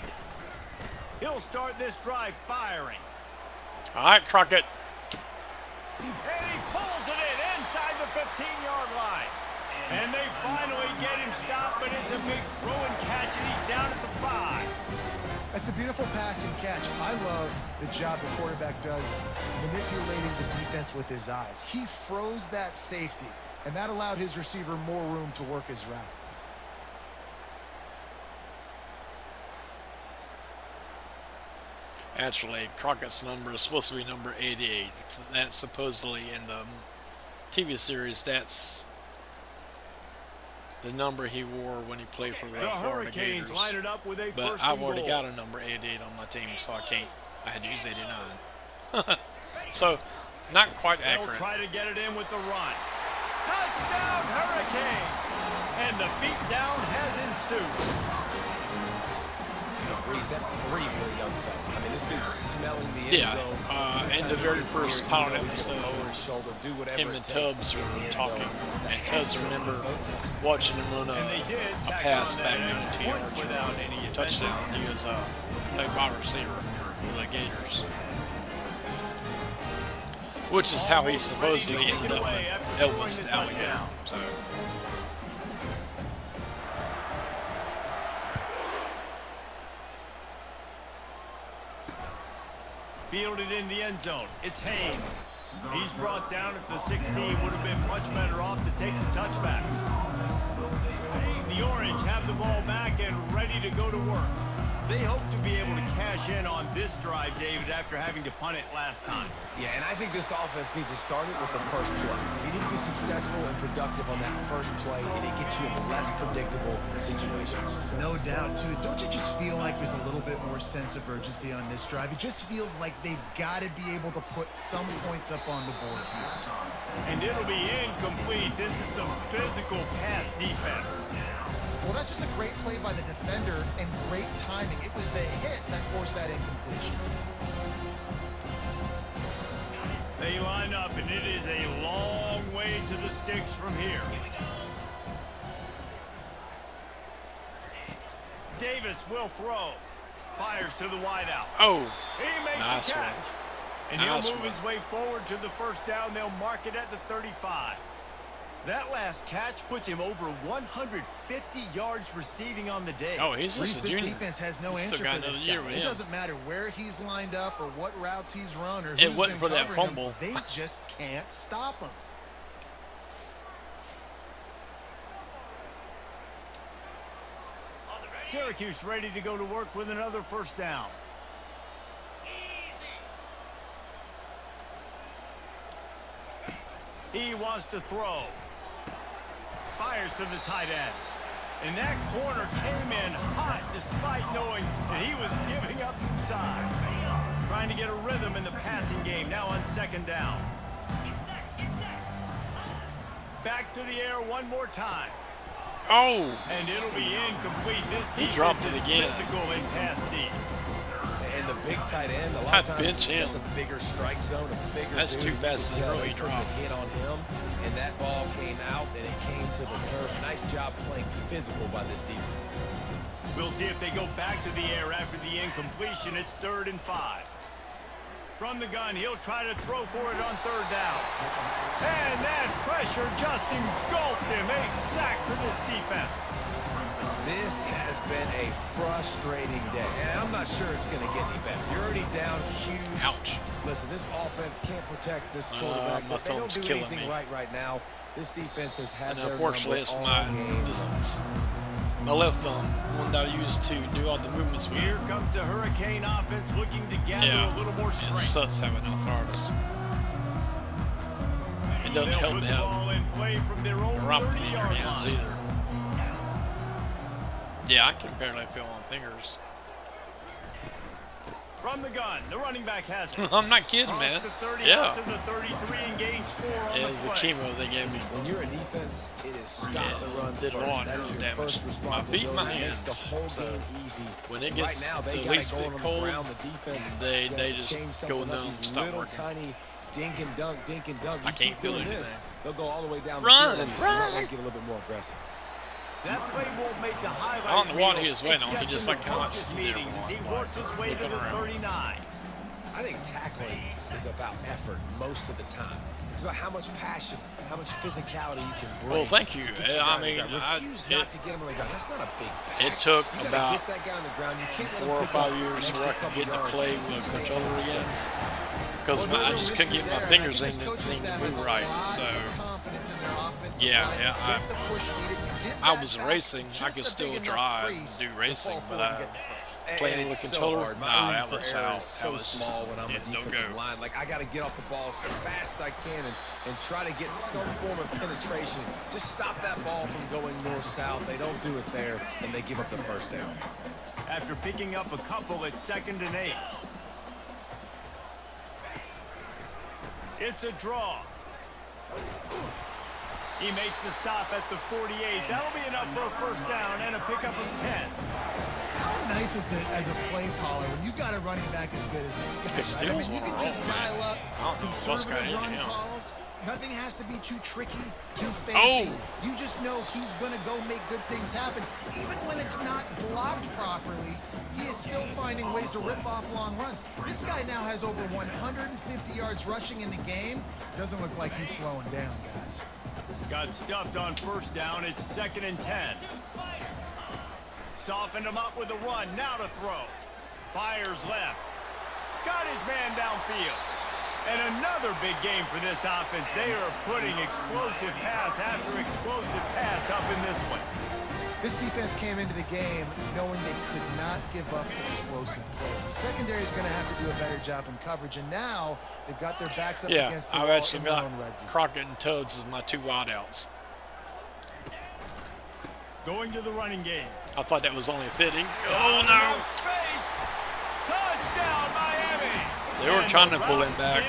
He'll start this drive firing.
All right, Crockett.
And he pulls it in inside the 15-yard line. And they finally get him stopped, but it's a big throw and catch, and he's down at the 5.
That's a beautiful passing catch. I love the job the quarterback does manipulating the defense with his eyes. He froze that safety, and that allowed his receiver more room to work his route.
Actually, Crockett's number is supposed to be number 88. That's supposedly in the TV series. That's the number he wore when he played for the Florida Gators. But I've already got a number 88 on my team, so I had to use 89. So, not quite accurate.
They'll try to get it in with the run. Touchdown, Hurricane! And the beatdown has ensued.
Reese, that's 3 for the young fella. I mean, this dude's smelling the end zone.
And the very first pilot episode, him and Tubbs were talking. And Tubbs remember watching him run a pass back 92 yards for a touchdown. He was a wide receiver for the Gators. Which is how he supposedly ended up with Elvis the Alligator. So.
Fielded in the end zone. It's Haynes. He's brought down at the 16. Would have been much better off to take the touchback. The Orange have the ball back and ready to go to work. They hope to be able to cash in on this drive, David, after having to punt it last time.
Yeah, and I think this offense needs to start it with the first play. You need to be successful and productive on that first play, and it gets you in less predictable situations.
No doubt, too. Don't you just feel like there's a little bit more sense of urgency on this drive? It just feels like they've got to be able to put some points up on the board here.
And it'll be incomplete. This is some physical pass defense.
Well, that's just a great play by the defender and great timing. It was the hit that forced that incompletion.
They line up, and it is a long way to the sticks from here. Davis will throw. Fires to the wideout.
Oh,
he makes
nice
the catch. And he'll move his way forward to the first down. They'll mark it at the 35. That last catch puts him over 150 yards receiving on the day.
Oh, he's just a junior.
This defense has no answer for this guy. It doesn't matter where he's lined up or what routes he's run or who's
it wasn't for that fumble.
They just can't stop him.
Syracuse ready to go to work with another first down. He wants to throw. Fires to the tight end. And that corner came in hot despite knowing that he was giving up some size. Trying to get a rhythm in the passing game now on second down. Back to the air one more time.
Oh!
And it'll be incomplete. This
he dropped it again.
Physical in pass deep.
And the big tight end, a lot of times
bench him.
That's a bigger strike zone, a bigger
That's
dude.
2 passes in a row he dropped.
Hit on him, and that ball came out, and it came to the turf. Nice job playing physical by this defense.
We'll see if they go back to the air after the incompletion. It's 3rd and 5. From the gun, he'll try to throw for it on 3rd down. And that pressure just engulfed him. A sack for this defense.
This has been a frustrating day, and I'm not sure it's going to get any better. You're already down huge.
Ouch.
Listen, this offense can't protect this quarterback.
My
they don't
thumb's
do
killing
anything
me.
right now. This defense has had
And
their
unfortunately, it's my left thumb, one that I use to do all the movements with.
Here comes the Hurricane offense looking to gather a little more strength.
It sucks having arthritis. It doesn't help to have neuropathy in your hands either. Yeah, I can barely feel my fingers.
From the gun, the running back has it.
I'm not kidding, man. Yeah.
To the 33 and gain 4 on
it was the chemo they gave me.
When you're a defense, it is stop the run.
Did a lot of nerve damage. My feet and my hands.
The whole game easy.
When it gets the least bit cold, they just go numb, stop working.
Tiny dink and dunk.
I can't do anything.
They'll go all the way down.
Run!
Get a little bit more aggressive.
That play won't make the highlight.
I don't know what he was waiting on. He just like cannot see there.
He works his way to the 39.
I think tackling is about effort most of the time. It's about how much passion, how much physicality you can bring.
Well, thank you. I mean,
not to get him on the ground. That's not a big back.
It took about
get that guy on the ground. You can't
4 or 5 years where I could get to play with a controller again. Because I just couldn't get my fingers in to move right. So, yeah, I was racing. I could still drive and do racing, but playing with a controller, nah, that was out. That was
small when I'm a defensive line. Like, I got to get off the ball as fast as I can and try to get some form of penetration. Just stop that ball from going north-south. They don't do it there, and they give up the first down.
After picking up a couple at 2nd and 8. It's a draw. He makes the stop at the 48. That'll be enough for a first down and a pickup of 10.
How nice is it as a play caller when you've got a running back as good as this guy? Right? I mean, you can just dial up conservative run calls. Nothing has to be too tricky, too fancy. You just know he's going to go make good things happen. Even when it's not blocked properly, he is still finding ways to rip off long runs. This guy now has over 150 yards rushing in the game. Doesn't look like he's slowing down, guys.
Got stuffed on first down. It's 2nd and 10. Softened him up with a run. Now to throw. Fires left. Got his man downfield. And another big game for this offense. They are putting explosive pass after explosive pass up in this one.
This defense came into the game knowing they could not give up explosive plays. The secondary is going to have to do a better job in coverage, and now they've got their backs up against the wall.
I've actually got Crockett and Tubbs as my 2 wideouts.
Going to the running game.
I thought that was only fitting. Oh, no.
Space. Touchdown, Miami.
They were trying to pull him back.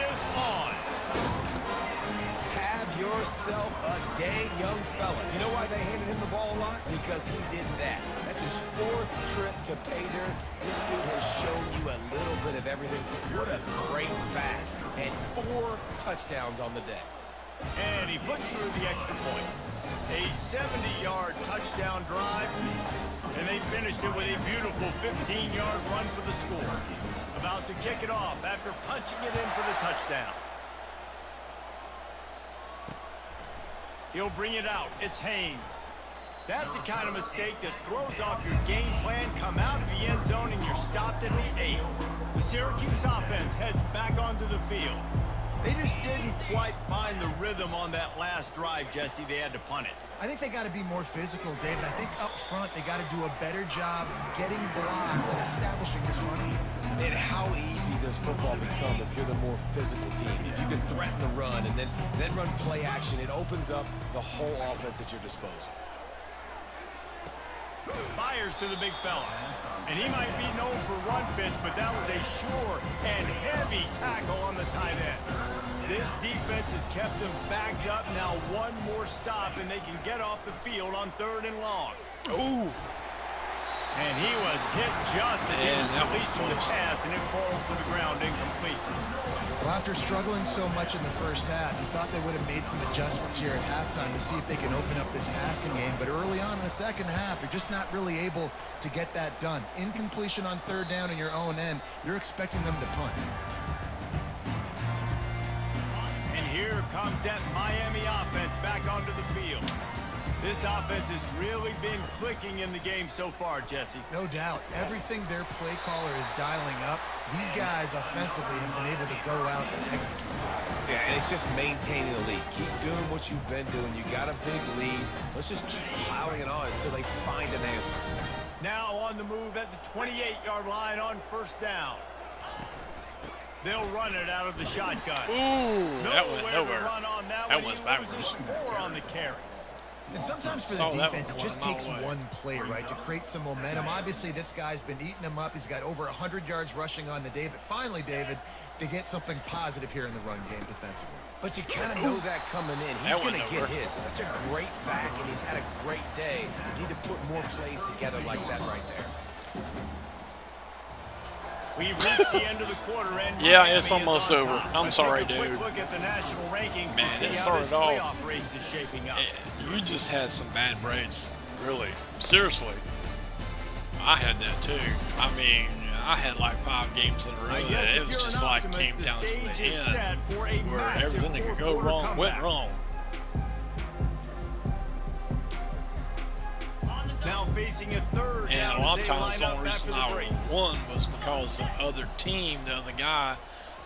Have yourself a day, young fella. You know why they handed him the ball a lot? Because he did that. That's his 4th trip to pay dirt. This dude has shown you a little bit of everything. What a great back. And 4 touchdowns on the day.
And he puts through the extra point. A 70-yard touchdown drive. And they finished it with a beautiful 15-yard run for the score. About to kick it off after punching it in for the touchdown. He'll bring it out. It's Haynes. That's the kind of mistake that throws off your game plan. Come out of the end zone and you're stopped at the 8. The Syracuse offense heads back onto the field. They just didn't quite find the rhythm on that last drive, Jesse. They had to punt it.
I think they got to be more physical, David. I think up front they got to do a better job getting blocks and establishing this run.
And how easy does football become if you're the more physical team? If you can threaten the run and then run play action, it opens up the whole offense at your disposal.
Fires to the big fella. And he might be known for run fits, but that was a sure and heavy tackle on the tight end. This defense has kept them backed up. Now one more stop, and they can get off the field on 3rd and long.
Ooh.
And he was hit just as he was releasing the pass, and it falls to the ground incomplete.
Well, after struggling so much in the first half, you thought they would have made some adjustments here at halftime to see if they can open up this passing game. But early on in the second half, you're just not really able to get that done. Incompletion on 3rd down in your own end, you're expecting them to punt.
And here comes that Miami offense back onto the field. This offense has really been clicking in the game so far, Jesse.
No doubt. Everything their play caller is dialing up, these guys offensively have been able to go out and execute.
Yeah, and it's just maintaining the lead. Keep doing what you've been doing. You got a big lead. Let's just keep plowing it on until they find an answer.
Now on the move at the 28-yard line on 1st down. They'll run it out of the shotgun.
Ooh, that went nowhere. That
was
backwards.
4 on the carry.
And sometimes for the defense, it just takes one play, right, to create some momentum. Obviously, this guy's been eating them up. He's got over 100 yards rushing on the day. But finally, David, to get something positive here in the run game defensively.
But you kind of know that coming in. He's going to get his. Such a great back, and he's had a great day. Need to put more plays together like that right there.
We've reached the end of the quarter, and
yeah, it's almost over. I'm sorry, dude.
Look at the national rankings.
Man, it started off. You just had some bad breaks, really. Seriously, I had that too. I mean, I had like 5 games in a row. It was just like came down to the end where everything that could go wrong went wrong.
Now facing a 3rd
and a lot of times the only reason I won was because the other team, the other guy,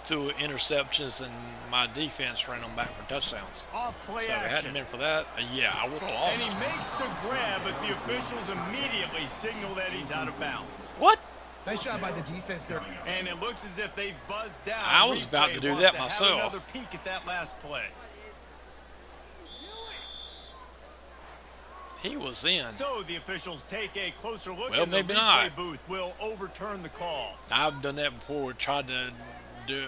threw interceptions and my defense ran them back for touchdowns. So if it hadn't been for that, yeah, I would have lost.
And he makes the grab, but the officials immediately signal that he's out of bounds.
What?
Nice job by the defense there.
And it looks as if they've buzzed down.
I was about to do that myself.
Another peek at that last play.
He was in.
So the officials take a closer look.
Well,
and
maybe
the
not.
Booth will overturn the call.
I've done that before. Tried to do,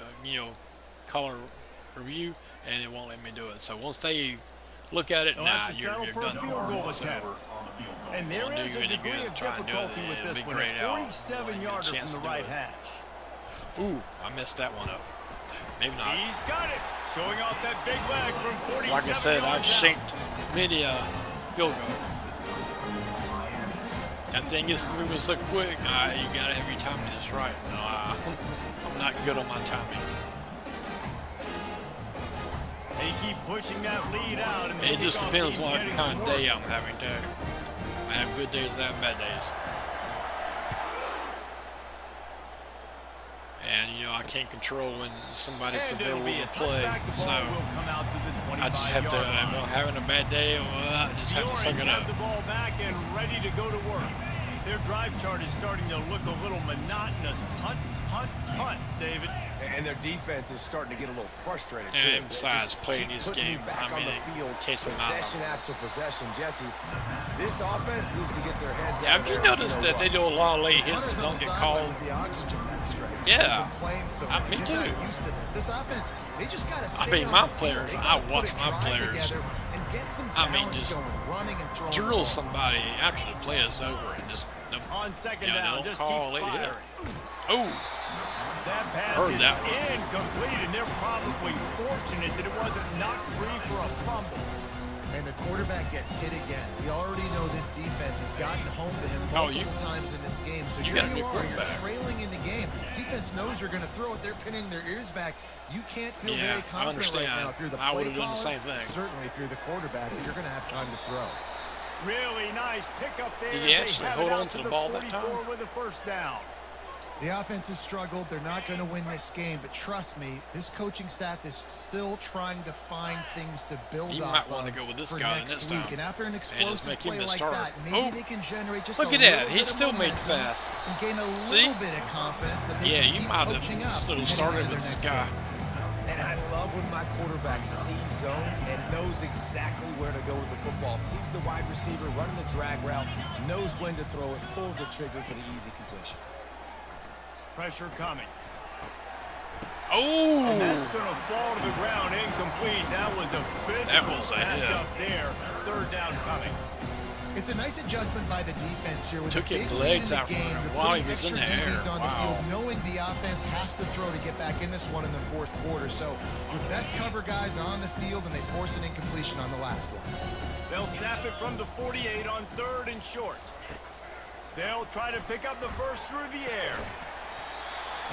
color review, and it won't let me do it. So once they look at it, nah, you're done. So
and there is a degree of difficulty with this one. 47-yarder from the right hash.
Ooh, I messed that one up. Maybe not.
He's got it. Showing off that big leg from 47
Like I said, I've shanked many field goal. That thing gets moving so quick, you gotta have your timing just right. No, I'm not good on my timing.
They keep pushing that lead out. And
it just depends what kind of day I'm having too. I have good days, I have bad days. And I can't control when somebody's available to play, so I just have to, if I'm having a bad day, I just have to suck it up.
The ball back and ready to go to work. Their drive chart is starting to look a little monotonous. Punt, punt, punt, David.
And their defense is starting to get a little frustrated too.
And besides playing this game, I mean,
possession after possession. Jesse, this offense needs to get their heads out.
Have you noticed that they do a lot of late hits that don't get called? Yeah, me too. I mean, my players, I watch my players, I mean, just drill somebody after the play is over and just, don't call a late hit. Oh.
That pass is incomplete, and they're probably fortunate that it wasn't knocked free for a fumble.
And the quarterback gets hit again. We already know this defense has gotten home to him multiple times in this game. So
you got a new quarterback.
You're trailing in the game. Defense knows you're going to throw it. They're pinning their ears back. You can't feel very confident right now. If you're the play
I would have done the
caller,
same thing.
certainly if you're the quarterback, you're going to have time to throw.
Really nice pickup there.
Did he actually hold on to the ball that time?
With a first down.
The offense has struggled. They're not going to win this game, but trust me, this coaching staff is still trying to find things to build off of.
You might want to go with this guy next time.
And after an explosive play like
starter.
that, maybe they can generate just
look
a
at that.
little
He
bit
still
of
made the pass.
And gain a little bit of confidence that they can keep coaching up.
Still started with this guy.
And I love when my quarterback sees zone and knows exactly where to go with the football. Sees the wide receiver running the drag route, knows when to throw it, pulls the trigger for the easy completion.
Pressure coming.
Oh!
And that's going to fall to the ground incomplete. That was a physical catch up there. Third down coming.
It's a nice adjustment by the defense here. With
Took him legs out while he was in the air.
Wow. Knowing the offense has to throw to get back in this one in the fourth quarter. So your best cover guys on the field, and they force an incompletion on the last one.
They'll snap it from the 48 on third and short. They'll try to pick up the first through the air.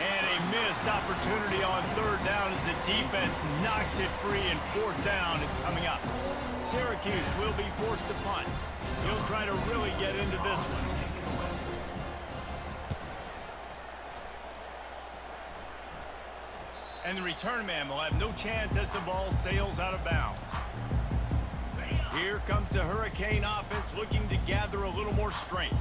And a missed opportunity on third down as the defense knocks it free, and fourth down is coming up. Syracuse will be forced to punt. He'll try to really get into this one. And the return man will have no chance as the ball sails out of bounds. Here comes the Hurricane offense looking to gather a little more strength.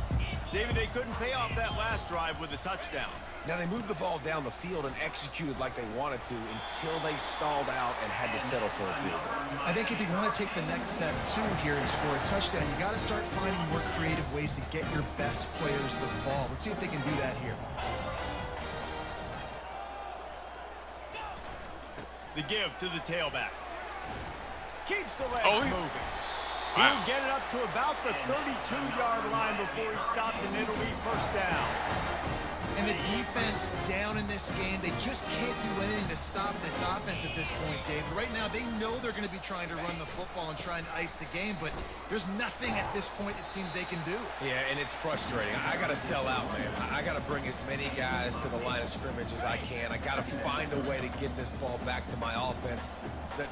David, they couldn't pay off that last drive with a touchdown.
Now, they moved the ball down the field and executed like they wanted to until they stalled out and had to settle for a field goal.
I think if you want to take the next step, too, here and score a touchdown, you got to start finding more creative ways to get your best players the ball. Let's see if they can do that here.
The give to the tailback. Keeps the legs moving. He'll get it up to about the 32-yard line before he stopped, and it'll be first down.
And the defense down in this game, they just can't do anything to stop this offense at this point, David. Right now, they know they're going to be trying to run the football and trying to ice the game, but there's nothing at this point it seems they can do. Yeah, and it's frustrating. I got to sell out, man. I got to bring as many guys to the line of scrimmage as I can. I got to find a way to get this ball back to my offense.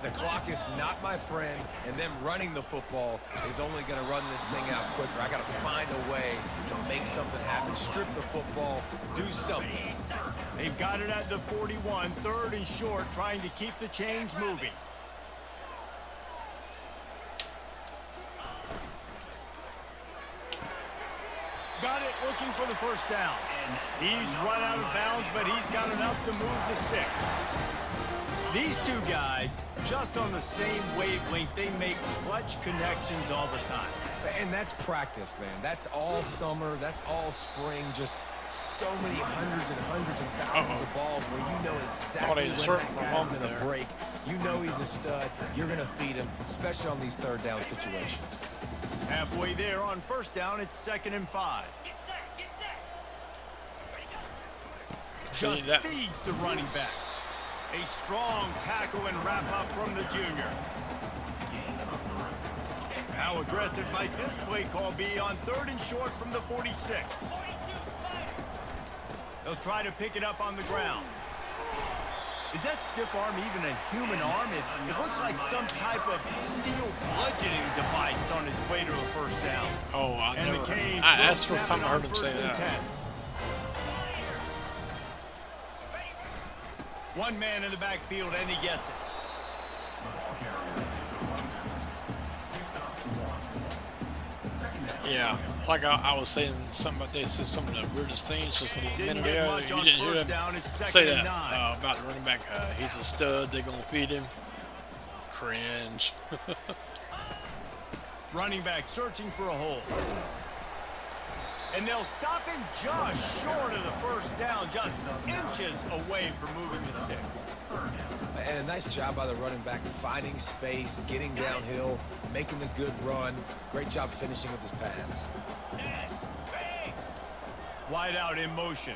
The clock is not my friend, and them running the football is only going to run this thing out quicker. I got to find a way to make something happen. Strip the football, do something.
They've got it at the 41, third and short, trying to keep the chains moving. Got it, looking for the first down. He's run out of bounds, but he's got enough to move the sticks. These two guys, just on the same wavelength, they make clutch connections all the time.
And that's practice, man. That's all summer. That's all spring. Just so many hundreds and hundreds of thousands of balls where you know exactly when that guy's going to break. You know he's a stud. You're going to feed him, especially on these third down situations.
Halfway there on first down, it's 2nd and 5. Just feeds the running back. A strong tackle and wrap-up from the junior. How aggressive might this play call be on third and short from the 46? They'll try to pick it up on the ground. Is that stiff arm even a human arm? It looks like some type of steel bludgeoning device on his way to a first down.
Oh, that's the first time I heard him say that.
10. One man in the backfield, and he gets it.
Yeah, like I was saying something about this, is some of the weirdest things just a minute ago. You didn't hear him say that about the running back. He's a stud. They're going to feed him. Cringe.
Running back searching for a hole. And they'll stop him just short of the first down, just inches away from moving the sticks.
And a nice job by the running back, finding space, getting downhill, making a good run. Great job finishing with his pads.
Wide out in motion.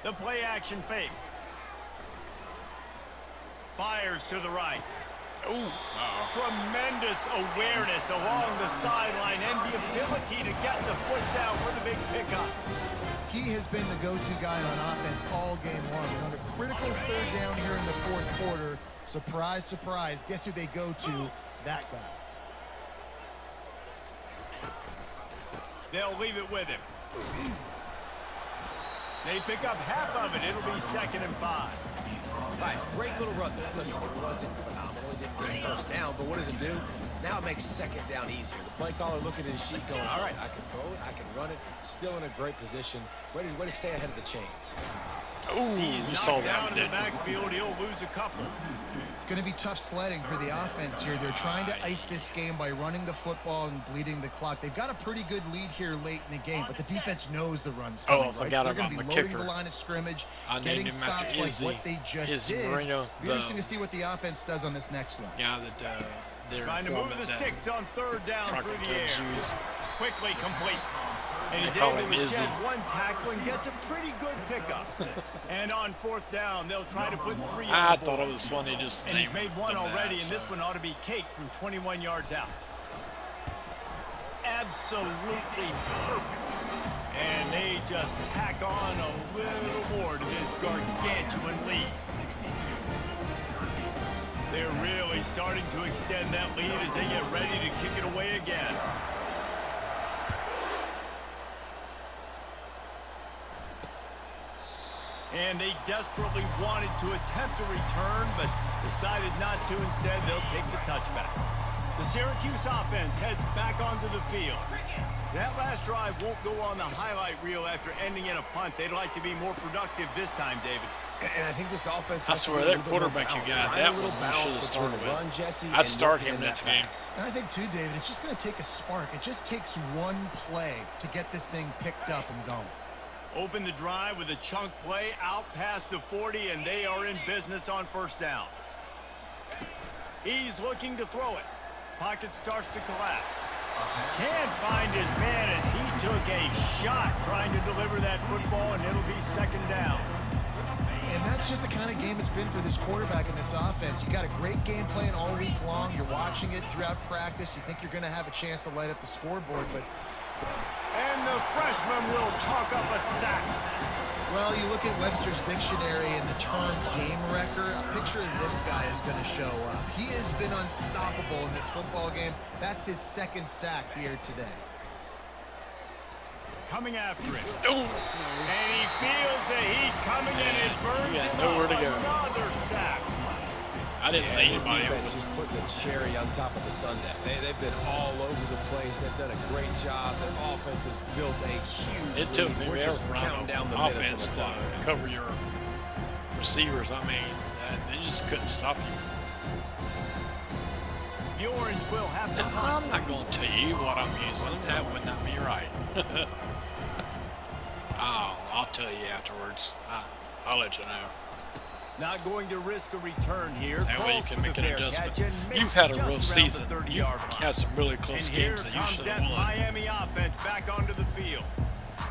The play action fake. Fires to the right.
Ooh.
Tremendous awareness along the sideline and the ability to get the foot down for the big pickup.
He has been the go-to guy on offense all game long. And on a critical third down here in the fourth quarter, surprise, surprise, guess who they go to? That guy.
They'll leave it with him. They pick up half of it. It'll be 2nd and 5.
Right, great little run there. Listen, it wasn't phenomenal. It didn't get first down, but what does it do? Now it makes 2nd down easier. The play caller looking at his sheet going, all right, I can throw it, I can run it. Still in a great position. Way to stay ahead of the chains.
Ooh,
He's
you saw
knocked
that
down
one,
in the
didn't you?
backfield. He'll lose a couple.
It's going to be tough sledding for the offense here. They're trying to ice this game by running the football and bleeding the clock. They've got a pretty good lead here late in the game, but the defense knows the run's coming.
Oh, I forgot
so they're
about
going to
my
be loading
kicker.
the line of scrimmage,
I named
getting
him
stops
after
like
Izzy.
what they just
Izzy
did.
Marino,
It'll be interesting to see what the offense does on this next one.
Guy that they're
Trying to move the sticks on 3rd down
Crockett
through the air.
Cubs use.
Quickly complete. And he's
They call
able
him
to
Izzy.
shed one tackle and gets a pretty good pickup. And on 4th down, they'll try to put 3 on
I
the
thought
board.
it was funny just
And he's made one
them
already,
that,
and this one ought to be cake from 21 yards out. Absolutely perfect. And they just tack on a little more to this gargantuan lead. They're really starting to extend that lead as they get ready to kick it away again. And they desperately wanted to attempt a return, but decided not to. Instead, they'll take the touchback. The Syracuse offense heads back onto the field. That last drive won't go on the highlight reel after ending in a punt. They'd like to be more productive this time, David.
And I think this offense
I
has to
swear,
be a
that
little bit more
quarterback you
balanced.
got,
Find a
that
little
one you
balance
should have
between
started
the
with.
run, Jesse,
I'd
and
start
looking
him
in
next
that
game.
pass.
And I think, too, David, it's just going to take a spark. It just takes one play to get this thing picked up and going.
Open the drive with a chunk play out past the 40, and they are in business on 1st down. He's looking to throw it. Pocket starts to collapse. Can't find his man as he took a shot trying to deliver that football, and it'll be 2nd down.
And that's just the kind of game it's been for this quarterback and this offense. You got a great game plan all week long. You're watching it throughout practice. You think you're going to have a chance to light up the scoreboard, but...
And the freshman will chalk up a sack.
Well, you look at Webster's dictionary and the term game wrecker, a picture of this guy is going to show up. He has been unstoppable in this football game. That's his 2nd sack here today.
Coming after it.
Oh,
And he feels the heat coming, and it burns
he had
him
nowhere
up.
to go.
Another sack.
I didn't see
This
anybody
defense
open.
just putting the cherry on top of the sundae. They've been all over the place. They've done a great job. Their offense has built a huge
It took
lead.
me
We're
forever
just
for
counting down the
offense
minutes on
to
the clock.
cover your receivers. I mean, they just couldn't stop you.
The Orange will have to
And
hunt.
I'm not going to tell you what I'm using. That would not be right. I'll tell you afterwards. I'll let you know.
Not going to risk a return here.
That way you
Calls
can
for
make
the
an
fair
adjustment.
catch and makes
You've had a
just
rough
around the
season.
30-yard
You've
line.
had some really close
And here
games that you
comes
should
that
have won.
Miami offense back onto the field.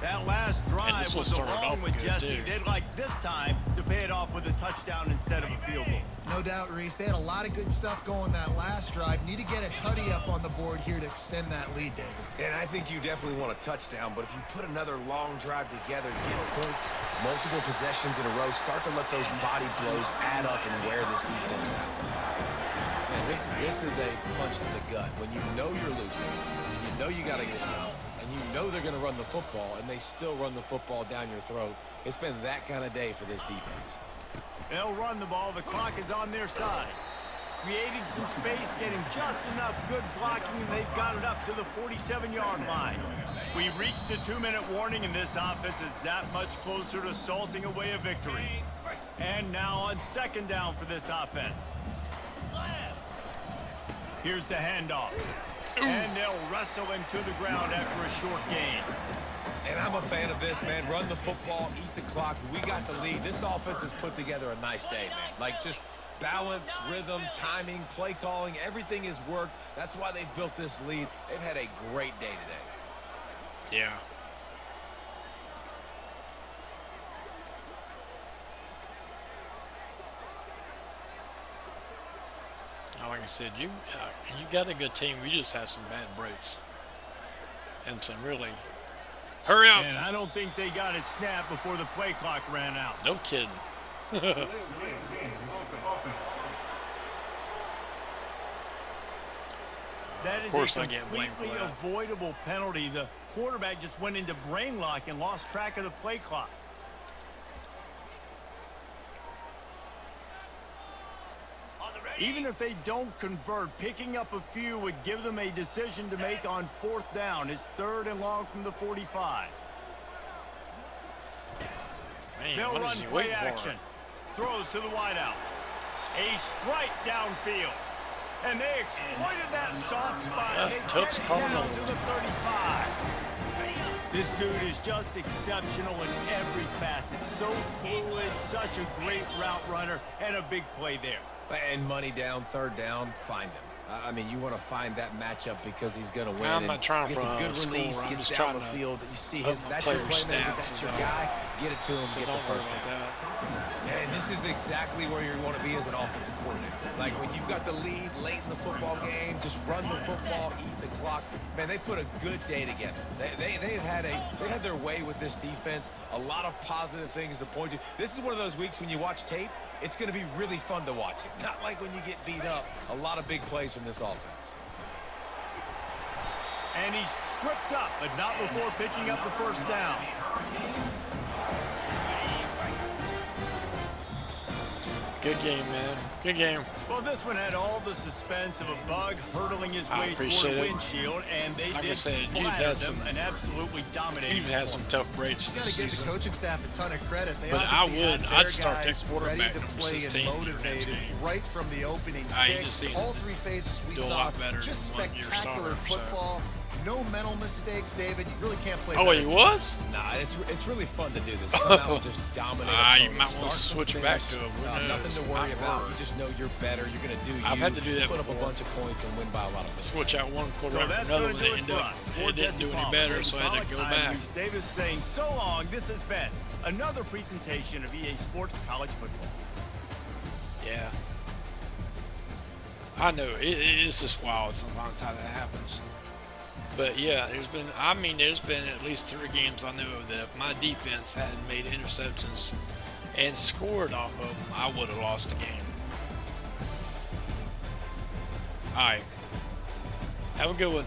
That last drive
this one
was
started
along
off
with
good,
Jesse.
too.
They'd like this time to pay it off with a touchdown instead of a field goal.
No doubt, Reese. They had a lot of good stuff going that last drive. Need to get a tutty up on the board here to extend that lead, David.
And I think you definitely want a touchdown, but if you put another long drive together, get points, multiple possessions in a row, start to let those body blows add up and wear this defense out. Man, this is a punch to the gut. When you know you're losing, you know you got to get stopped, and you know they're going to run the football, and they still run the football down your throat. It's been that kind of day for this defense.
They'll run the ball. The clock is on their side. Creating some space, getting just enough good blocking, and they've got it up to the 47-yard line. We've reached the 2-minute warning, and this offense is that much closer to salting away a victory. And now on 2nd down for this offense. Here's the handoff. And they'll wrestle him to the ground after a short gain.
And I'm a fan of this, man. Run the football, eat the clock. We got the lead. This offense has put together a nice day, man. Like, just balance, rhythm, timing, play calling, everything has worked. That's why they've built this lead. They've had a great day today.
Yeah. Like I said, you got a good team. We just have some bad breaks and some really. Hurry up!
And I don't think they got it snapped before the play clock ran out.
No kidding.
That is
of course,
a completely avoidable penalty. The quarterback just went into brain lock and lost track of the play clock. Even if they don't convert, picking up a few would give them a decision to make on 4th down. It's 3rd and long from the 45.
Man,
they'll run play action. Throws to the wideout. A strike downfield. And they exploited that soft spot. And they get it down to the 35. This dude is just exceptional in every facet. So fluid, such a great route runner, and a big play there.
And money down, 3rd down, find him. I mean, you want to find that matchup because he's going to win.
I'm not trying
gets
for
a good release, gets down the field. You see his that's your playmaker, that's your guy. Get it to him, get the first down. And this is exactly where you want to be as an offensive coordinator. Like when you've got the lead late in the football game, just run the football, eat the clock. Man, they put a good day together. They've had their way with this defense. A lot of positive things to point to. This is one of those weeks when you watch tape, it's going to be really fun to watch it. Not like when you get beat up. A lot of big plays from this offense.
And he's tripped up, but not before picking up the 1st down.
Good game, man. Good game.
Well, this one had all the suspense of a bug hurtling his way toward the windshield, and they did splatter them and absolutely dominated.
You've had some tough breaks this season.
Give the coaching staff a ton of credit. They
but I'd start that quarterback
ready to play and motivated right from the opening kick. All 3 phases we saw, just spectacular football. No mental mistakes, David. You really can't play.
Oh, he was?
Nah, it's really fun to do this. Come out and just dominate.
You might want to switch back to him.
Nothing to worry about. You just know you're better. You're going to do you.
I've had to do that
put up a bunch of points and win by a lot of points.
Switch out one quarter after another. It didn't do any better, so I had to go back.
Davis saying so long. This has been another presentation of EA Sports College Football.
Yeah. I know. It's just wild sometimes how that happens. But yeah, there's been at least 3 games I know of that if my defense hadn't made interceptions and scored off of them, I would have lost the game. All right. Have a good one.